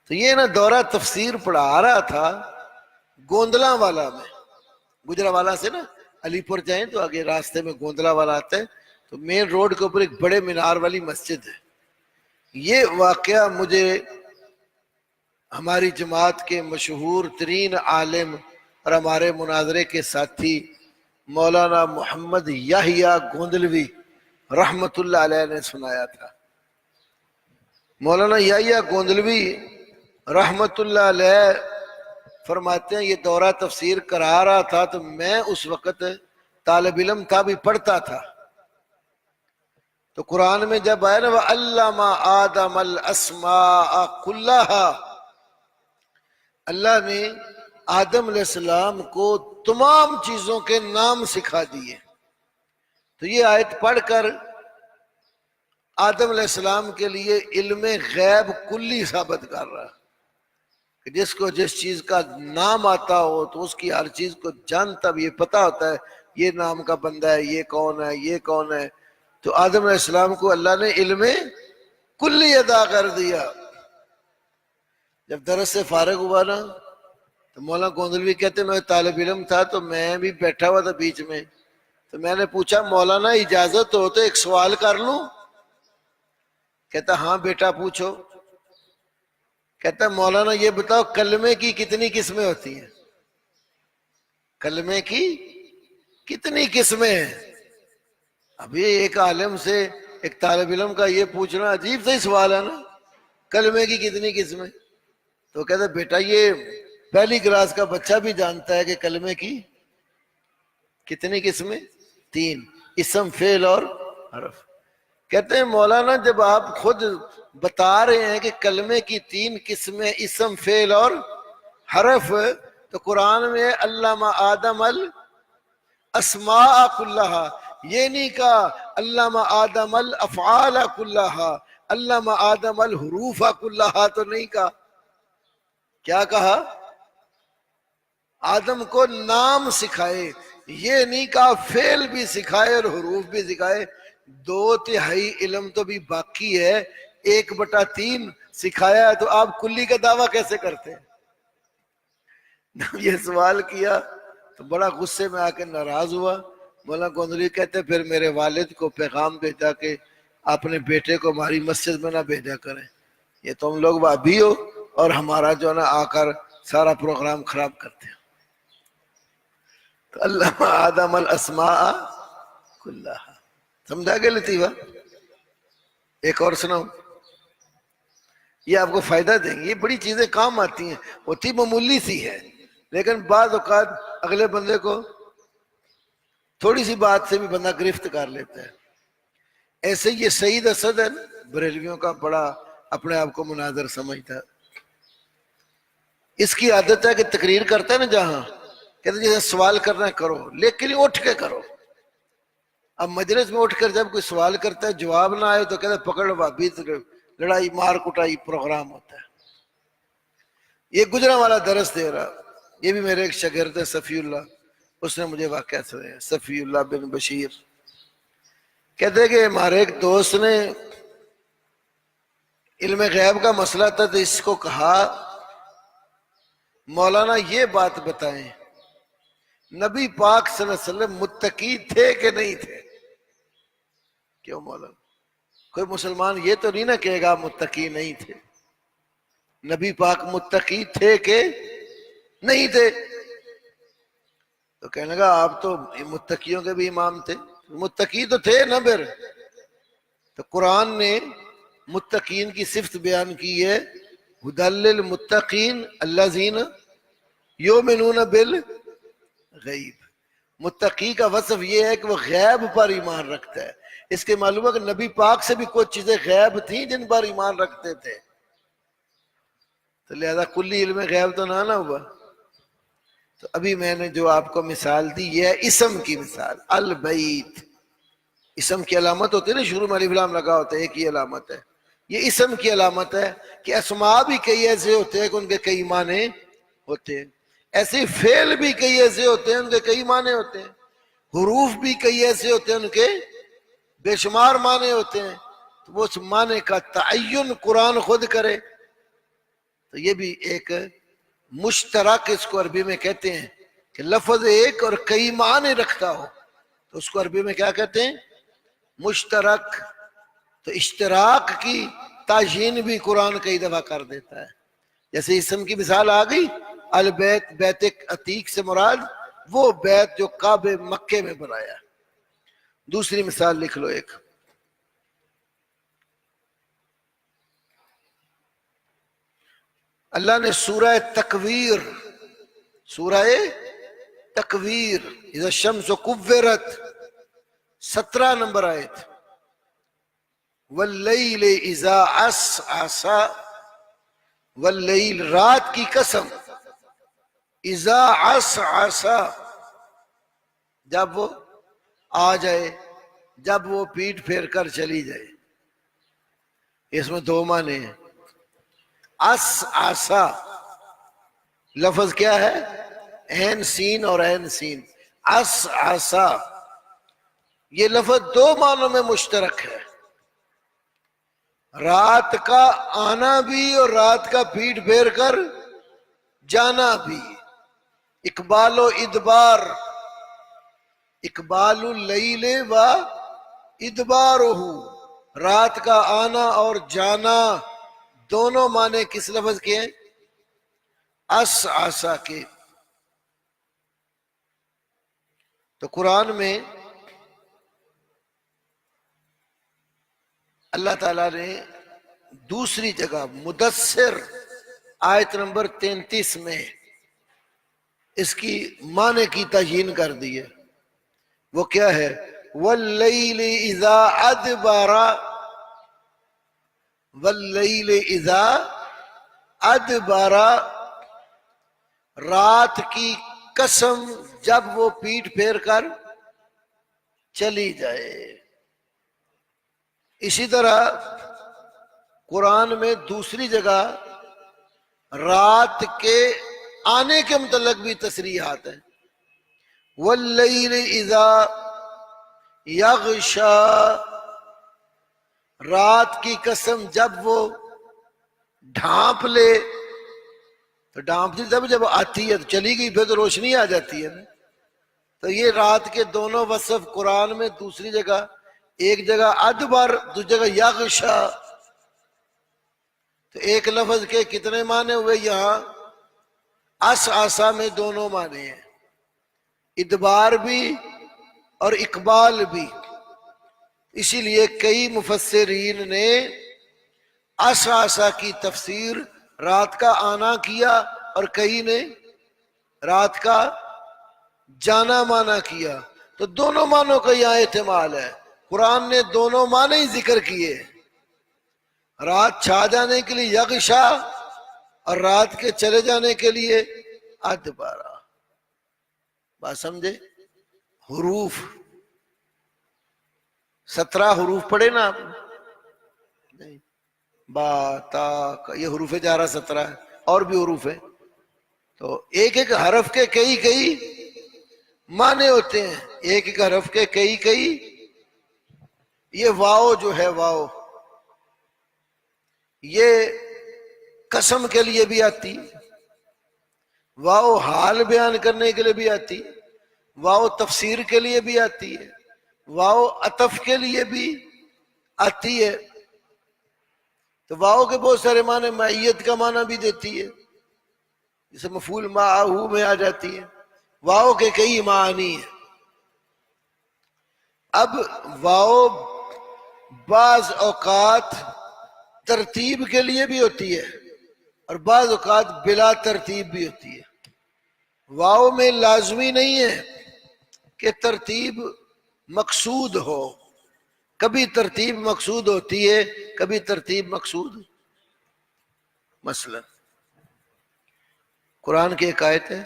تو یہ نا دورہ تفسیر پڑھا رہا تھا گوندلا والا میں، گجرانوالہ سے نا علی پور جائیں تو آگے راستے میں گوندلا والا آتا ہے، تو مین روڈ کے اوپر ایک بڑے مینار والی مسجد ہے۔ یہ واقعہ مجھے ہماری جماعت کے مشہور ترین عالم اور ہمارے مناظرے کے ساتھی مولانا محمد یحییٰ گوندلوی رحمت اللہ علیہ نے سنایا تھا۔ مولانا یحییٰ گوندلوی رحمت اللہ علیہ فرماتے ہیں یہ دورہ تفسیر کرا رہا تھا تو میں اس وقت طالب علم تھا، بھی پڑھتا تھا۔ تو قرآن میں جب آیا نا وَعَلَّمَ آدَمَ الْأَسْمَاءَ كُلَّهَا، اللہ نے آدم علیہ السلام کو تمام چیزوں کے نام سکھا دیے، تو یہ آیت پڑھ کر آدم علیہ السلام کے لیے علم غیب کلی ثابت کر رہا کہ جس کو جس چیز کا نام آتا ہو تو اس کی ہر چیز کو جانتا بھی، یہ پتا ہوتا ہے یہ نام کا بندہ ہے، یہ کون ہے، یہ کون ہے۔ تو آدم علیہ السلام کو اللہ نے علم کلی عطا کر دیا۔ جب درس سے فارغ ہوا نا تو مولانا گوندلوی کہتے میں طالب علم تھا تو میں بھی بیٹھا ہوا تھا بیچ میں، تو میں نے پوچھا مولانا اجازت ہو تو ایک سوال کر لوں؟ کہتا ہاں بیٹا پوچھو۔ کہتا مولانا یہ بتاؤ کلمے کی کتنی قسمیں ہوتی ہیں؟ کلمے کی کتنی قسمیں ہیں؟ ابھی ایک عالم سے ایک طالب علم کا یہ پوچھنا عجیب سے ہی سوال ہے نا، کلمے کی کتنی قسمیں؟ تو کہتا بیٹا یہ پہلی کلاس کا بچہ بھی جانتا ہے کہ کلمے کی کتنی قسمیں؟ 3، اسم فعل اور حرف۔ کہتے ہیں مولانا جب آپ خود بتا رہے ہیں کہ کلمے کی 3 قسمیں اسم فعل اور حرف، تو قرآن میں علامہ آدم الاسماء کلہا، یہ نہیں کہا علامہ آدم الافعال کلہا، علامہ آدم الحروف کلہا تو نہیں کہا۔ کیا کہا؟ آدم کو نام سکھائے، یہ نہیں کہا فعل بھی سکھائے اور حروف بھی سکھائے۔ 2/3 علم تو بھی باقی ہے، 1/3 سکھایا ہے، تو آپ کلی کا دعویٰ کیسے کرتے ہیں؟ یہ سوال کیا تو بڑا غصے میں آ کے ناراض ہوا۔ مولانا گوندلوی کہتے پھر میرے والد کو پیغام بھیجا کہ اپنے بیٹے کو ہماری مسجد میں نہ بھیجا کریں، یہ تم لوگ وہابی ہو اور ہمارا جو نا آ کر سارا پروگرام خراب کرتے ہیں۔ تو علامہ آدم الاسماء کلہا، سمجھا گیا لطیفہ؟ ایک اور سناؤ، یہ آپ کو فائدہ دیں گے، یہ بڑی چیزیں کام آتی ہیں، ہوتی معمولی سی ہے لیکن بعض اوقات اگلے بندے کو تھوڑی سی بات سے بھی بندہ گرفت کر لیتا ہے. ایسے یہ سعید اسد ہے بریلویوں کا بڑا اپنے آپ کو مناظر سمجھتا ہے. اس کی عادت ہے کہ تقریر کرتا ہے نا جہاں کہتے جیسے سوال کرنا ہے کرو لیکن اٹھ کے کرو. اب مجلس میں اٹھ کر جب کوئی سوال کرتا ہے جواب نہ آئے تو کہتے ہیں پکڑ بھابھی لڑائی مار کٹائی پروگرام ہوتا ہے. یہ گجرا والا درس دے رہا, یہ بھی میرے ایک شاگرد ہے صفی اللہ, اس نے مجھے واقعہ سنایا. صفی اللہ بن بشیر کہتے کہ ہمارے ایک دوست نے علم غیب کا مسئلہ تھا تو اس کو کہا مولانا یہ بات بتائیں نبی پاک صلی اللہ علیہ وسلم متقی تھے کہ نہیں تھے؟ کیوں مولانا کوئی مسلمان یہ تو نہیں نہ کہے گا متقی نہیں تھے. نبی پاک متقی تھے کہ نہیں تھے؟ تو کہنے لگا آپ تو متقیوں کے بھی امام تھے. متقی تو تھے نا پھر. تو قرآن نے متقین کی صفت بیان کی ہے ھدی للمتقین الذین یؤمنون بالغیب. متقی کا وصف یہ ہے کہ وہ غیب پر ایمان رکھتا ہے. اس کے معلوم ہے کہ نبی پاک سے بھی کچھ چیزیں غیب تھیں جن پر ایمان رکھتے تھے, تو لہذا کلی علم غیب تو نہ ہوا. تو ابھی میں نے جو آپ کو مثال دی یہ ہے اسم کی مثال. البیت اسم کی علامت ہوتی ہے نا, شروع میں الف لام لگا ہوتا ہے, ایک ہی علامت ہے. یہ اسم کی علامت ہے کہ اسماء بھی کئی ایسے ہوتے ہیں کہ ان کے کئی معنی ہوتے ہیں. ایسے فعل بھی کئی ایسے ہوتے ہیں ان کے کئی معنی ہوتے ہیں. حروف بھی کئی ایسے ہوتے ہیں ان کے بے شمار معنی ہوتے ہیں. تو وہ اس معنی کا تعین قرآن خود کرے. تو یہ بھی ایک مشترک اس کو عربی میں کہتے ہیں کہ لفظ ایک اور کئی معنی رکھتا ہو تو اس کو عربی میں کیا کہتے ہیں؟ مشترک. تو اشتراک کی تعین بھی قرآن کئی دفعہ کر دیتا ہے. جیسے اسم کی مثال آ گئی البیت, بیت عتیق سے مراد وہ بیت جو کعبہ مکے میں بنایا. دوسری مثال لکھ لو ایک. اللہ نے سورہ تکویر, سورہ تکویر اذا الشمس کورت 17 نمبر آیت, واللیل اذا عسعس, واللیل رات کی قسم, اذا عسعس جب وہ آ جائے, جب وہ پیٹ پھیر کر چلی جائے. اس میں دو معنی ہیں. عسعس لفظ کیا ہے؟ عین سین اور عین سین. عسعس یہ لفظ دو معنوں میں مشترک ہے, رات کا آنا بھی اور رات کا پیٹ پھیر کر جانا بھی. اقبال و ادبار, اقبال اللیل و ادبارہ, رات کا آنا اور جانا دونوں معنی کس لفظ کے ہیں؟ عسعسا کے. تو قرآن میں اللہ تعالیٰ نے دوسری جگہ مدثر آیت نمبر 33 میں اس کی معنی کی تعیین کر دی ہے. وہ کیا ہے؟ واللیل اذا ادبر, واللیل اذا ادبر, رات کی قسم جب وہ پیٹ پھیر کر چلی جائے. اسی طرح قرآن میں دوسری جگہ رات کے آنے کے متعلق بھی تصریحات ہیں. واللیل اذا یغشا, رات کی قسم جب وہ ڈھانپ لے. تو ڈھانپتی جب آتی ہے تو چلی گئی, پھر تو روشنی آ جاتی ہے نا. تو یہ رات کے دونوں وصف قرآن میں دوسری جگہ, ایک جگہ ادبر دوسری جگہ یغشا. تو ایک لفظ کے کتنے معنی ہوئے یہاں؟ عسعسا میں دونوں معنی ہیں, ادبار بھی اور اقبال بھی. اسی لیے کئی مفسرین نے عسعسا کی تفسیر رات کا آنا کیا اور کئی نے رات کا جانا مانا کیا. تو دونوں معنوں کا یہاں احتمال ہے. قرآن نے دونوں معنی ہی ذکر کیے، رات چھا جانے کے لیے یغشا اور رات کے چلے جانے کے لیے ادبارا. بات سمجھے؟ حروف 17 حروف پڑھے نا آپ نے؟ نہیں. با تا یہ حروف جارہ 17 ہے، اور بھی حروف ہیں. تو ایک ایک حرف کے کئی معنی ہوتے ہیں، ایک ایک حرف کے کئی. یہ واو جو ہے واو، یہ قسم کے لیے بھی آتی، واو حال بیان کرنے کے لیے بھی آتی، واو تفسیر کے لیے بھی آتی ہے، واو عطف کے لیے بھی آتی ہے. تو واو کے بہت سارے معنی، معیت کا معنی بھی دیتی ہے، جسے مفعول معہ میں آ جاتی ہے. واو کے کئی معنی ہیں. اب واو بعض اوقات ترتیب کے لیے بھی ہوتی ہے اور بعض اوقات بلا ترتیب بھی ہوتی ہے. واو میں لازمی نہیں ہے کہ ترتیب مقصود ہو، کبھی ترتیب مقصود ہوتی ہے، کبھی ترتیب مقصود. مثلا قرآن کی ایک آیت ہے،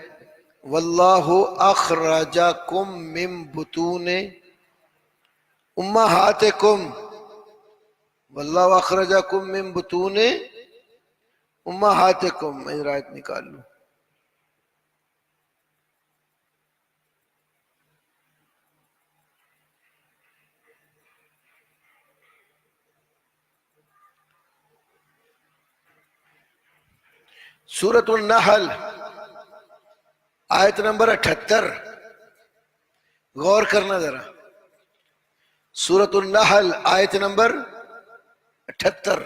واللہ اخرجکم من بطون امہاتکم، واللہ اخرجکم من بطون امہاتکم. میں آیت نکال لوں. سورۃ النحل آیت نمبر 78، غور کرنا ذرا. سورۃ النحل آیت نمبر 78،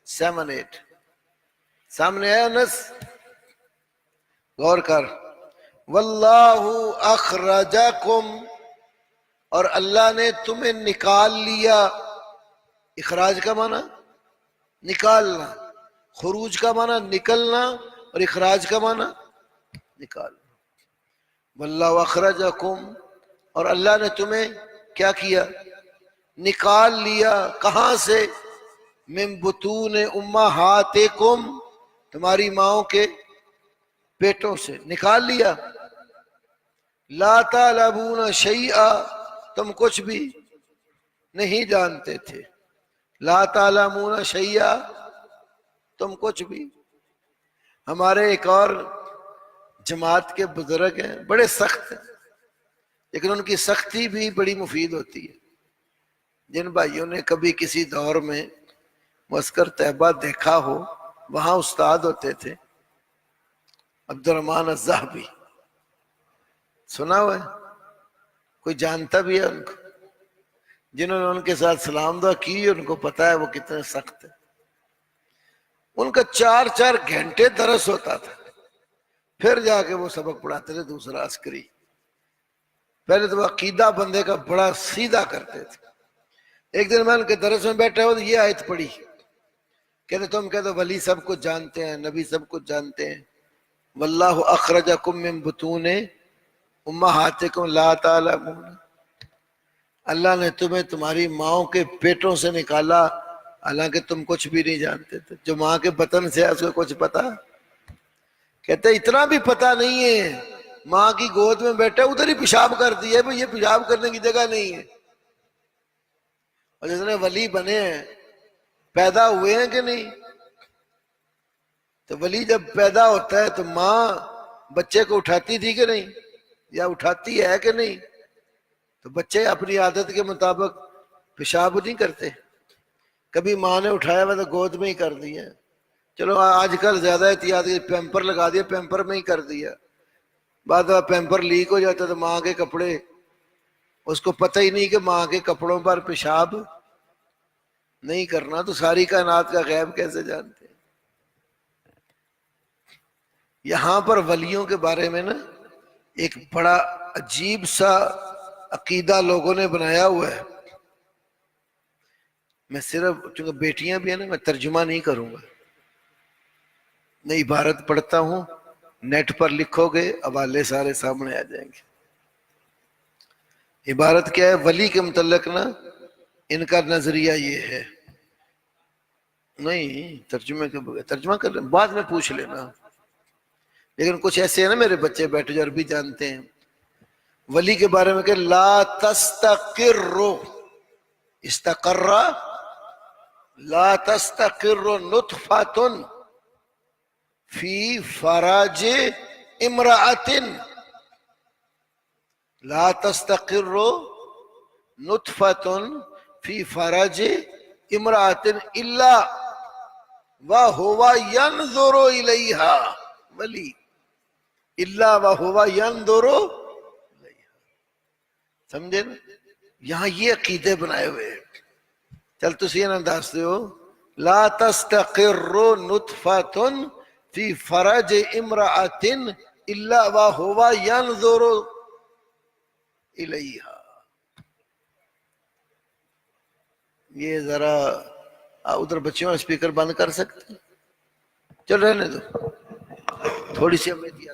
7-8 سامنے آیا نص؟ غور کر. واللہ اخرجکم، اور اللہ نے تمہیں نکال لیا. اخراج کا معنی نکالنا، خروج کا معنی نکلنا، اور اخراج کا معنی نکالنا. واللہ اخرجکم، اور اللہ نے تمہیں کیا کیا؟ نکال لیا. کہاں سے؟ من بطون امہاتکم، تمہاری ماؤں کے پیٹوں سے نکال لیا. لا تعلمون شیئا، تم کچھ بھی نہیں جانتے تھے. لا تعلمون شیئا، تم کچھ بھی. ہمارے ایک اور جماعت کے بزرگ ہیں، بڑے سخت ہیں، لیکن ان کی سختی بھی بڑی مفید ہوتی ہے. جن بھائیوں نے کبھی کسی دور میں معسکر طیبہ دیکھا ہو، وہاں استاد ہوتے تھے عبدالرحمن الذہبی، سنا ہوا ہے؟ کوئی جانتا بھی ہے ان کو؟ جنہوں نے ان کے ساتھ سلام دعا کی ان کو پتا ہے وہ کتنے سخت ہیں. ان کا 4 گھنٹے درس ہوتا تھا، پھر جا کے وہ سبق پڑھاتے تھے دوسرا عسکری. پہلے تو وہ عقیدہ بندے کا بڑا سیدھا کرتے تھے. ایک دن میں ان کے درس میں بیٹھا ہوں تو یہ آیت پڑھی، کہتے تم کہتے ولی سب کچھ جانتے ہیں، نبی سب کچھ جانتے ہیں. واللہ اخرجکم من بطون امہاتکم لا تعلمون، اللہ نے تمہیں تمہاری ماؤں کے پیٹوں سے نکالا حالانکہ تم کچھ بھی نہیں جانتے تھے. جو ماں کے بطن سے ہے اس کو کچھ پتا؟ کہتے اتنا بھی پتا نہیں ہے، ماں کی گود میں بیٹھا ادھر ہی پیشاب کر دیا ہے، یہ پیشاب کرنے کی جگہ نہیں ہے. اور جس نے ولی بنے ہیں پیدا ہوئے ہیں کہ نہیں؟ تو ولی جب پیدا ہوتا ہے تو ماں بچے کو اٹھاتی تھی کہ نہیں، یا اٹھاتی ہے کہ نہیں؟ تو بچے اپنی عادت کے مطابق پیشاب نہیں کرتے. کبھی ماں نے اٹھایا ہوا تو گود میں ہی کر دیا. چلو آج کل زیادہ احتیاط کی، پیمپر لگا دیا، پیمپر میں ہی کر دیا. بعد میں پیمپر لیک ہو جاتا تو ماں کے کپڑے، اس کو پتہ ہی نہیں کہ ماں کے کپڑوں پر پیشاب نہیں کرنا. تو ساری کائنات کا غیب کیسے جانتے ہیں؟ یہاں پر ولیوں کے بارے میں نا ایک بڑا عجیب سا عقیدہ لوگوں نے بنایا ہوا ہے. میں صرف چونکہ بیٹیاں بھی ہیں نا، میں ترجمہ نہیں کروں گا، میں عبارت پڑھتا ہوں، نیٹ پر لکھو گے حوالے سارے سامنے آ جائیں گے. عبارت کیا ہے؟ ولی کے متعلق نا ان کا نظریہ یہ ہے، نہیں ترجمے کے بغیر ترجمہ کر لیں، بعد میں پوچھ لینا، لیکن کچھ ایسے ہیں نا میرے بچے بیٹھے جو عربی جانتے ہیں، ولی کے بارے میں کہ لا تستقر، استقر، لا تستقر نطفۃ فی فراج امرأۃ، لا تستقر نطفۃ فی فراج امرأۃ الا وہو ینظر الیہا، ولی الا وہو ینظر، سمجھے نا؟ یہاں یہ عقیدے بنائے ہوئے ہیں، چل تسی نا دس دیو، لا تستقر نطفۃ فی فرج امرأۃ الا وہو ینظر الیہا۔ یہ ذرا ادھر بچوں کا اسپیکر بند کر سکتے ہیں؟ چل رہنے دو، تھوڑی سی ہمیں دیا۔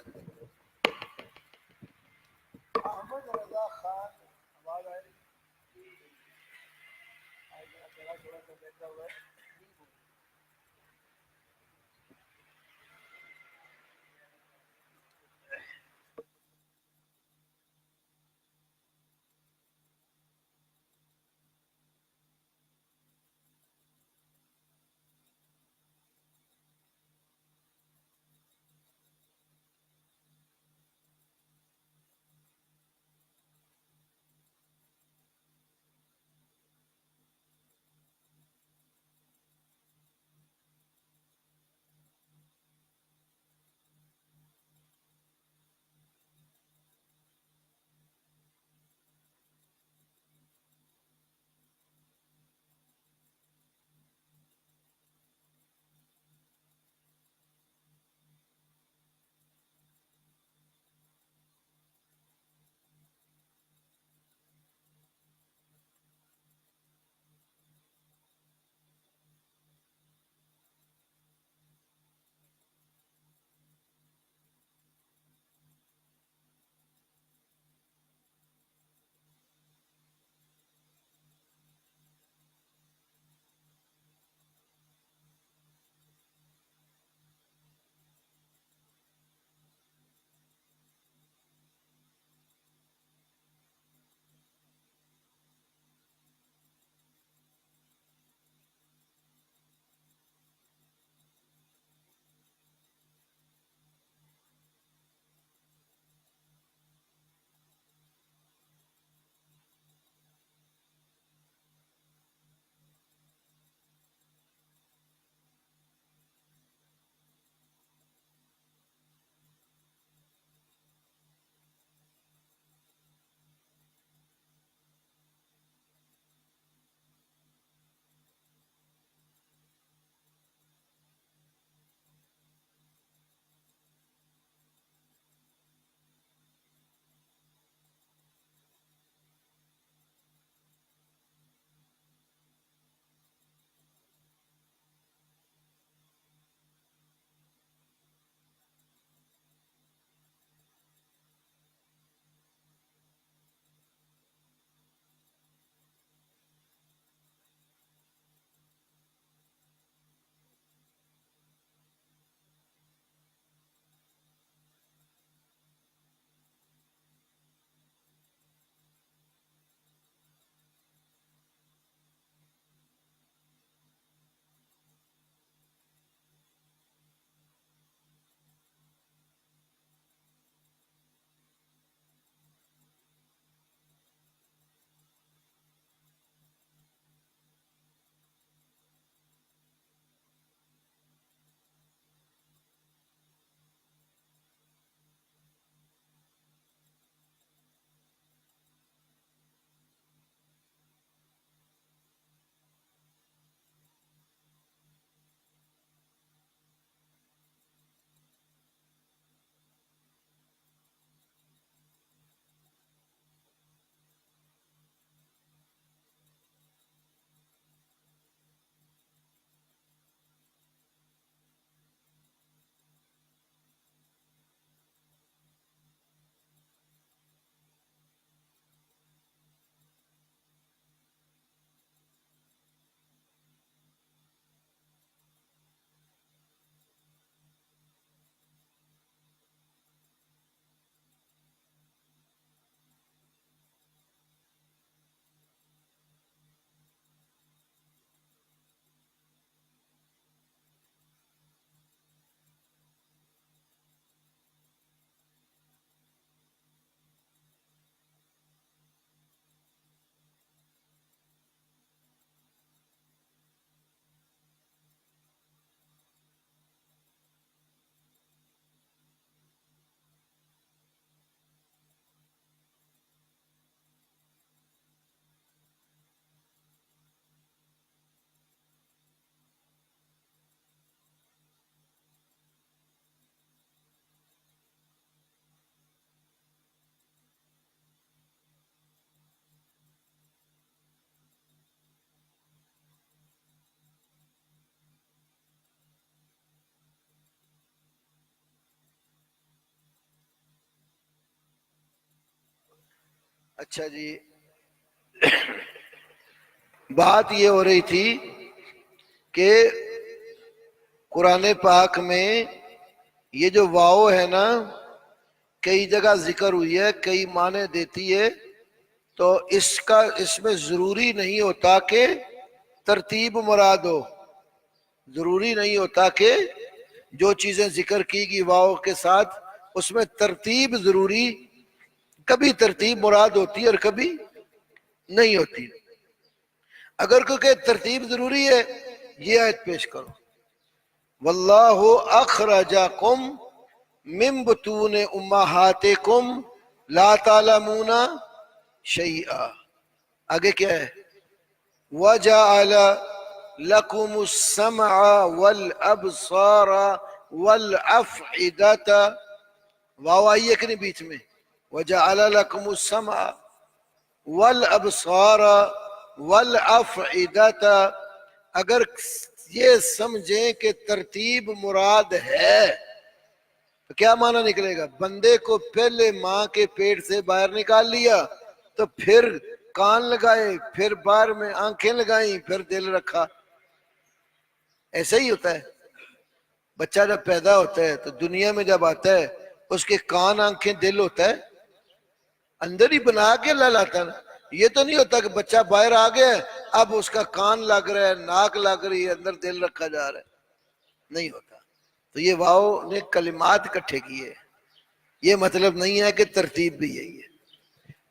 اچھا جی، بات یہ ہو رہی تھی کہ قرآن پاک میں یہ جو واو ہے نا، کئی جگہ ذکر ہوئی ہے، کئی معنی دیتی ہے، تو اس میں ضروری نہیں ہوتا کہ ترتیب مراد ہو، ضروری نہیں ہوتا کہ جو چیزیں ذکر کی گئی واو کے ساتھ اس میں ترتیب ضروری، کبھی ترتیب مراد ہوتی ہے اور کبھی نہیں ہوتی۔ اگر کوئی کہ ترتیب ضروری ہے، یہ آیت پیش کرو، واللہ اخرجکم من بطون امہاتکم لا تعلمون شیئا، آگے کیا ہے؟ وجعل لکم السمع والابصار والافئدۃ، واو آئی ہے کہ نہیں بیچ میں؟ وجعل لکم السمع والابصار والافئدۃ، اگر یہ سمجھیں کہ ترتیب مراد ہے تو کیا معنی نکلے گا؟ بندے کو پہلے ماں کے پیٹ سے باہر نکال لیا، تو پھر کان لگائے، پھر باہر میں آنکھیں لگائیں، پھر دل رکھا۔ ایسا ہی ہوتا ہے، بچہ جب پیدا ہوتا ہے تو دنیا میں جب آتا ہے اس کے کان آنکھیں دل ہوتا ہے، اندر ہی بنا کے اللہ لاتا ہے نا۔ یہ تو نہیں ہوتا کہ بچہ باہر آ گیا ہے اب اس کا کان لگ رہا ہے، ناک لگ رہی ہے، اندر دل رکھا جا رہا ہے، نہیں ہوتا۔ تو یہ واو نے کلمات اکٹھے کیے، یہ مطلب نہیں ہے کہ ترتیب بھی یہی ہے۔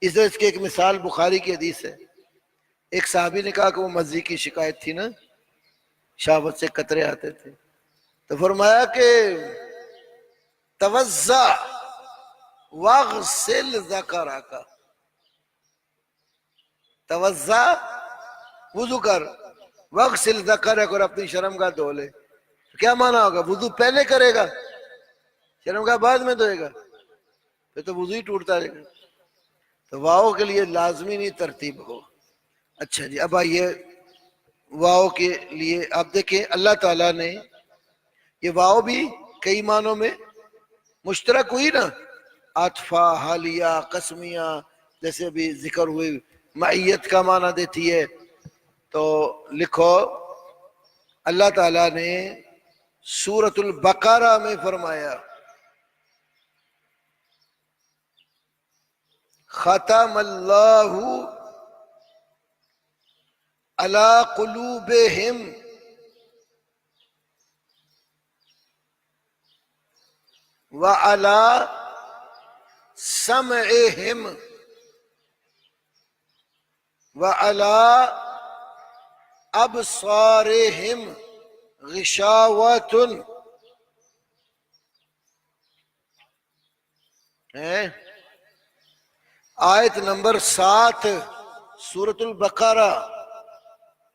اس کی ایک مثال بخاری کی حدیث ہے، ایک صحابی نے کہا کہ وہ مزی کی شکایت تھی نا، شہوت سے قطرے آتے تھے، تو فرمایا کہ توضع واغسل ذکرک، توضع وضو کر، واغسل ذکرک، اور اپنی شرم گاہ دھو لے۔ کیا معنی ہوگا؟ وضو پہلے کرے گا، شرم گاہ بعد میں دھوئے گا، پھر تو وضو ہی ٹوٹتا رہے گا۔ تو واو کے لیے لازمی نہیں ترتیب ہو۔ اچھا جی، اب آئیے واو کے لیے آپ دیکھیں اللہ تعالیٰ نے یہ واو بھی کئی معنوں میں مشترک ہوئی نا، عاطفہ، حالیہ، قسمیہ، جیسے ابھی ذکر ہوئی، معیت کا معنی دیتی ہے۔ تو لکھو اللہ تعالیٰ نے سورۃ البقرہ میں فرمایا ختم اللہ علی قلوبہم وعلی سمعہم وعلی ابصارہم غشاوۃ، آیت نمبر 7 سورۃ البقرہ،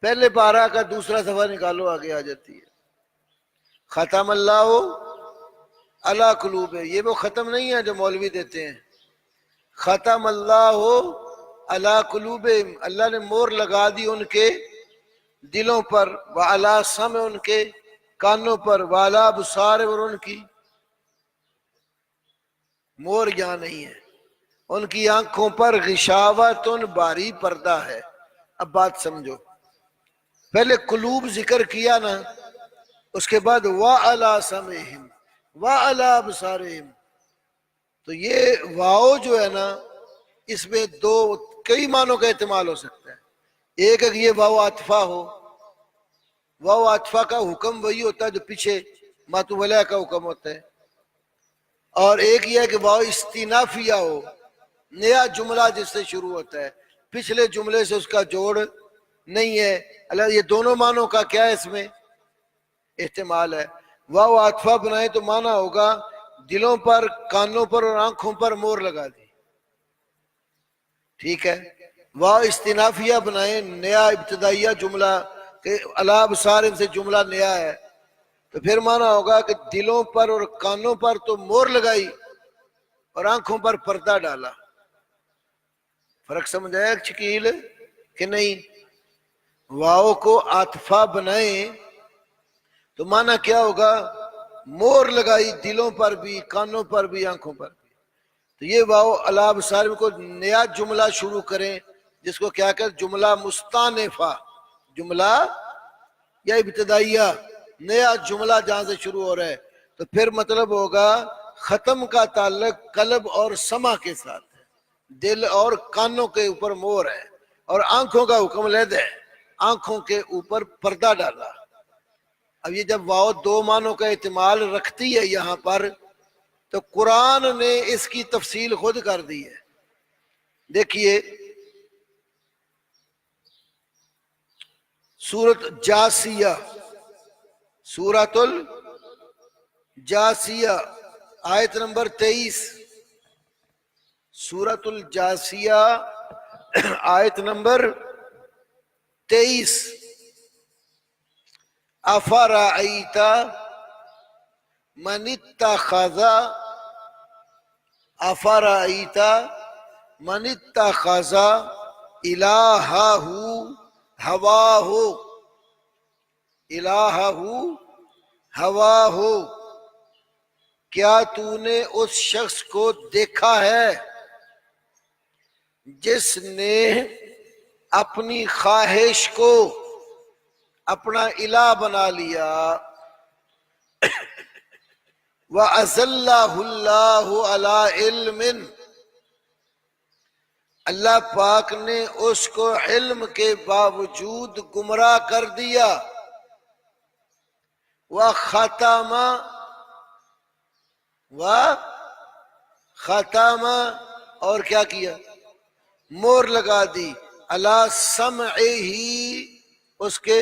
پہلے پارہ کا دوسرا صفحہ نکالو، آگے آ جاتی ہے۔ ختم اللہ علی قلوب، یہ وہ ختم نہیں ہے جو مولوی دیتے ہیں، ختم اللہ علی قلوب، اللہ نے مور لگا دی ان کے دلوں پر، وعلی سمع، ان کے کانوں پر، وعلی ابصار، اور ان کی مور یہاں نہیں ہے، ان کی آنکھوں پر غشاوۃ، باری پردہ ہے۔ اب بات سمجھو، پہلے قلوب ذکر کیا نا، اس کے بعد وَعَلَىٰ سَمْعِهِمْ وَعَلَىٰ أَبْصَارِهِمْ، تو یہ واو جو ہے نا، اس میں کئی معنوں کا احتمال ہو سکتا ہے۔ ایک اگر یہ واو عاطفہ ہو، واو عاطفہ کا حکم وہی ہوتا ہے جو پیچھے ماتو ولیہ کا حکم ہوتا ہے، اور ایک یہ ہے کہ واو استینافیہ ہو، نیا جملہ جس سے شروع ہوتا ہے، پچھلے جملے سے اس کا جوڑ نہیں ہے۔ اللہ، یہ دونوں معنوں کا کیا ہے اس میں احتمال ہے۔ واو عاطفہ بنائے تو معنی ہوگا دلوں پر، کانوں پر اور آنکھوں پر مور لگا دی، ٹھیک ہے۔ واو استنافیہ بنائے، نیا ابتدائیہ جملہ کہ علی ابصارہم سے جملہ نیا ہے، تو پھر معنی ہوگا کہ دلوں پر اور کانوں پر تو مور لگائی اور آنکھوں پر پردہ ڈالا۔ فرق سمجھ آیا شکیل کہ نہیں؟ واو کو عاطفہ بنائیں تو معنی کیا ہوگا؟ مور لگائی دلوں پر بھی، کانوں پر بھی، آنکھوں پر بھی۔ تو تو یہ واو علی ابصار کو نیا جملہ شروع کریں، جس کو کیا کہ جملہ مستانفہ، جملہ یا ابتدائیہ، نیا جملہ جہاں سے شروع ہو رہا ہے، تو پھر مطلب ہوگا ختم کا تعلق قلب اور سمع کے ساتھ ہے، دل اور کانوں کے اوپر مور ہے، اور آنکھوں کا حکم لید ہے، آنکھوں کے اوپر پردہ ڈالا۔ اب یہ جب واو دو معنوں کا احتمال رکھتی ہے یہاں پر، تو قرآن نے اس کی تفصیل خود کر دی ہے۔ دیکھیے سورۃ جاسیہ، سورۃ الجاسیہ آیت نمبر 23، سورۃ الجاسیہ آیت نمبر 23، افرأیت من اتخذ، افرأیت من اتخذ الہہ ہواہ، الہہ ہواہ، کیا تو نے اس شخص کو دیکھا ہے جس نے اپنی خواہش کو اپنا الہ بنا لیا، وَأَذَلَّهُ اللَّهُ عَلَىٰ عِلْمٍ، اللہ پاک نے اس کو علم کے باوجود گمراہ کر دیا، وَخَتَمَ اور کیا کیا، مور لگا دی، عَلَىٰ سَمْعِهِ، اس کے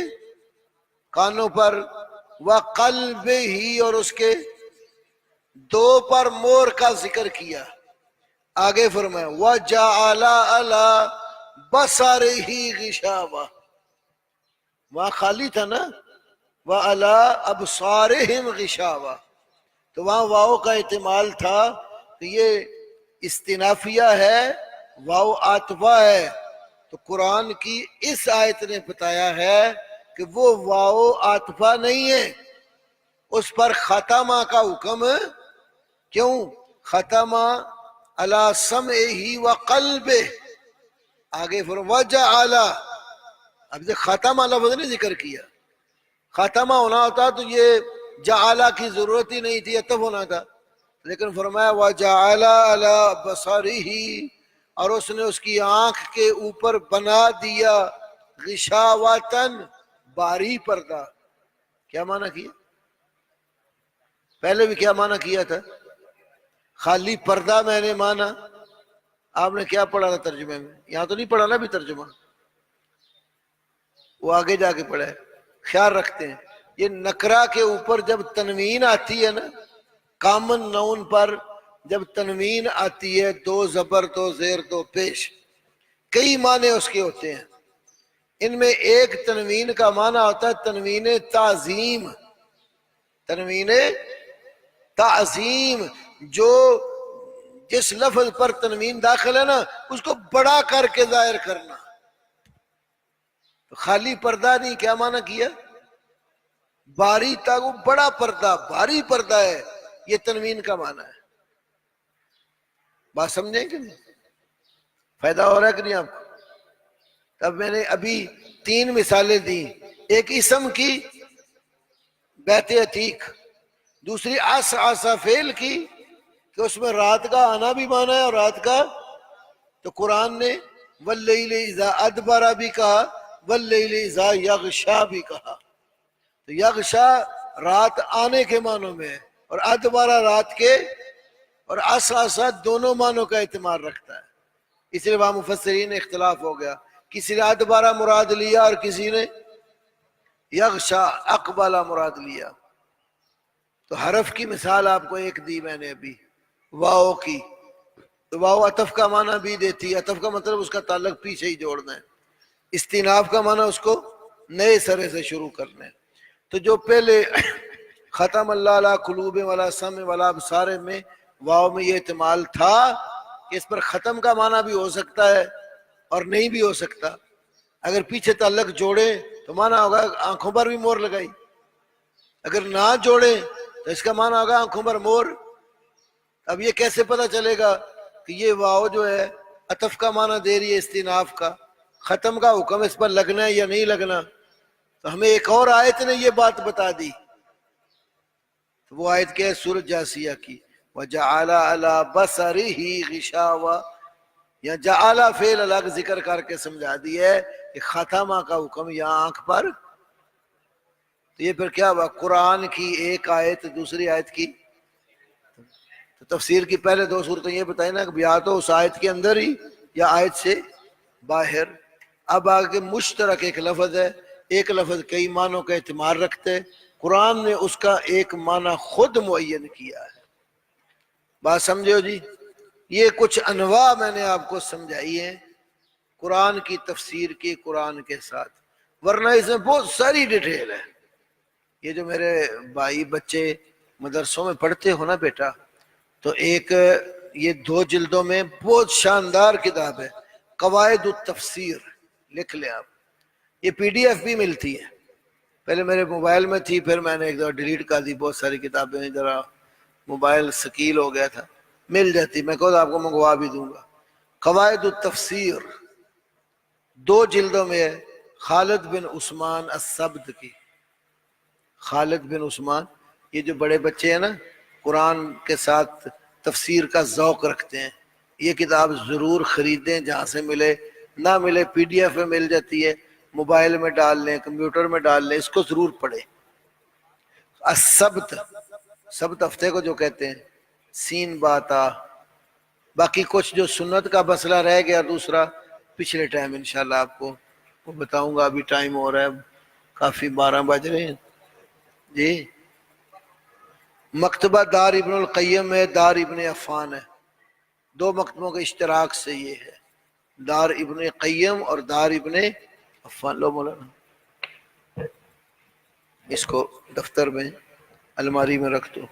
کانوں پر، وَقَلْبِهِ، اور اس کے دو پر مور کا ذکر کیا۔ آگے فرمایا وَجَعَلَ عَلَىٰ بَصَرِهِ غِشَاوَةً، وہاں خالی تھا نا، وَعَلَىٰ أَبْصَارِهِمْ غِشَاوَةً، تو وہاں واو کا احتمال تھا، تو یہ استنافیہ ہے، واو عاطفہ ہے، تو قرآن کی اس آیت نے بتایا ہے کہ وہ واو عاطفہ نہیں ہے، اس پر ختمہ کا حکم، کیوں؟ ختمہ علی سمعہ وقلبہ، آگے وجعل، اب سے ختمہ لفظ نے ذکر کیا، ختمہ ہونا ہوتا تو یہ جعلہ کی ضرورت ہی نہیں تھی، عطف ہونا تھا، لیکن فرمایا وجعل علی بصرہ، اور اس نے اس کی آنکھ کے اوپر بنا دیا غشاوۃً، باری پردہ۔ کیا معنی کیا؟ پہلے بھی کیا معنی کیا تھا؟ خالی پردہ میں نے مانا، آپ نے کیا پڑھا تھا ترجمے میں؟ یہاں تو نہیں پڑھا نا بھی ترجمہ، وہ آگے جا کے پڑھا ہے، خیال رکھتے ہیں یہ نکرہ کے اوپر جب تنوین آتی ہے نا، کامن نون پر جب تنوین آتی ہے، دو زبر دو زیر دو پیش، کئی معنی اس کے ہوتے ہیں، ان میں ایک تنوین کا معنی ہوتا ہے تنوین تعظیم، تنوین تعظیم، جو جس لفظ پر تنوین داخل ہے نا اس کو بڑا کر کے ظاہر کرنا۔ تو خالی پردہ نہیں، کیا معنی کیا؟ باری تھا، وہ بڑا پردہ، بھاری پردہ ہے، یہ تنوین کا معنی ہے۔ بات سمجھیں کہ نہیں؟ فائدہ ہو رہا ہے کہ نہیں آپ کو؟ اب میں نے ابھی 3 مثالیں دی، ایک اسم کی بیت عتیق، دوسری عصا فعل کی کہ اس میں رات کا آنا بھی مانا ہے اور رات کا، تو قرآن نے واللیل اذا ادبر بھی کہا، واللیل اذا یغشا بھی کہا، تو یغشا رات آنے کے معنوں میں ہے، اور ادبارہ رات کے، اور عصا دونوں معنوں کا اہتمام رکھتا ہے، اس لیے وہاں مفسرین اختلاف ہو گیا، کسی نے ادبارہ مراد لیا اور کسی نے یغشا اقبالہ مراد لیا۔ تو حرف کی مثال آپ کو ایک دی میں نے ابھی، واو کی، تو واو عطف کا معنی بھی دیتی ہے، عطف کا مطلب اس کا تعلق پیچھے ہی جوڑنا ہے، استیناف کا معنی اس کو نئے سرے سے شروع کرنا ہے۔ تو جو پہلے ختم اللہ علی قلوب ولا سمع ولا ابصار میں واو میں یہ احتمال تھا کہ اس پر ختم کا معنی بھی ہو سکتا ہے اور نہیں بھی ہو سکتا، اگر پیچھے تعلق جوڑے تو معنی ہوگا آنکھوں پر بھی مور لگائی، اگر نہ جوڑے تو اس کا معنی ہوگا آنکھوں پر مور۔ اب یہ کیسے پتہ چلے گا کہ یہ واو جو ہے عطف کا معنی دے رہی ہے استئناف کا، ختم کا حکم اس پر لگنا ہے یا نہیں لگنا، تو ہمیں ایک اور آیت نے یہ بات بتا دی. تو وہ آیت کیا ہے؟ سورۃ جاثیہ کی وَجَعَلَ عَلَى بَصَرِهِ غِشَاوَةً. یا جعلہ فعل الگ ذکر کر کے سمجھا دی ہے کہ ختمہ کا حکم یا آنکھ پر. تو یہ پھر کیا ہوا؟ قرآن کی ایک آیت دوسری آیت کی تو تفسیر کی پہلے دو صورتیں یہ بتائیں نا کہ یا تو اس آیت کے اندر ہی یا آیت سے باہر. اب آگے مشترک ایک لفظ ہے، ایک لفظ کئی معنوں کا احتمال رکھتے ہیں، قرآن نے اس کا ایک معنی خود معین کیا ہے. بات سمجھو جی. یہ کچھ انواع میں نے آپ کو سمجھائی ہیں قرآن کی تفسیر کی قرآن کے ساتھ، ورنہ اس میں بہت ساری ڈیٹیل ہے. یہ جو میرے بھائی بچے مدرسوں میں پڑھتے ہو نا بیٹا، تو ایک یہ 2 جلدوں میں بہت شاندار کتاب ہے قواعد التفسیر، لکھ لیں آپ. یہ PDF بھی ملتی ہے، پہلے میرے موبائل میں تھی، پھر میں نے ایک دفعہ ڈیلیٹ کر دی. بہت ساری کتابیں ذرا موبائل ثقیل ہو گیا تھا، مل جاتی، میں خود آپ کو منگوا بھی دوں گا. قواعد التفسیر 2 جلدوں میں ہے، خالد بن عثمان السبت کی. خالد بن عثمان، یہ جو بڑے بچے ہیں نا قرآن کے ساتھ تفسیر کا ذوق رکھتے ہیں، یہ کتاب ضرور خریدیں جہاں سے ملے، نہ ملے PDF میں مل جاتی ہے، موبائل میں ڈال لیں، کمپیوٹر میں ڈال لیں، اس کو ضرور پڑھیں. السبت، سبت ہفتے کو جو کہتے ہیں، سین باتا. باقی کچھ جو سنت کا مسئلہ رہ گیا دوسرا پچھلے ٹائم انشاءاللہ آپ کو وہ بتاؤں گا. ابھی ٹائم ہو رہا ہے کافی، 12 بج رہے ہیں جی. مکتبہ دار ابن القیم ہے، دار ابن عفان ہے، 2 مکتبوں کے اشتراک سے یہ ہے، دار ابن قیم اور دار ابن عفان. لو مولانا اس کو دفتر میں الماری میں رکھ دو.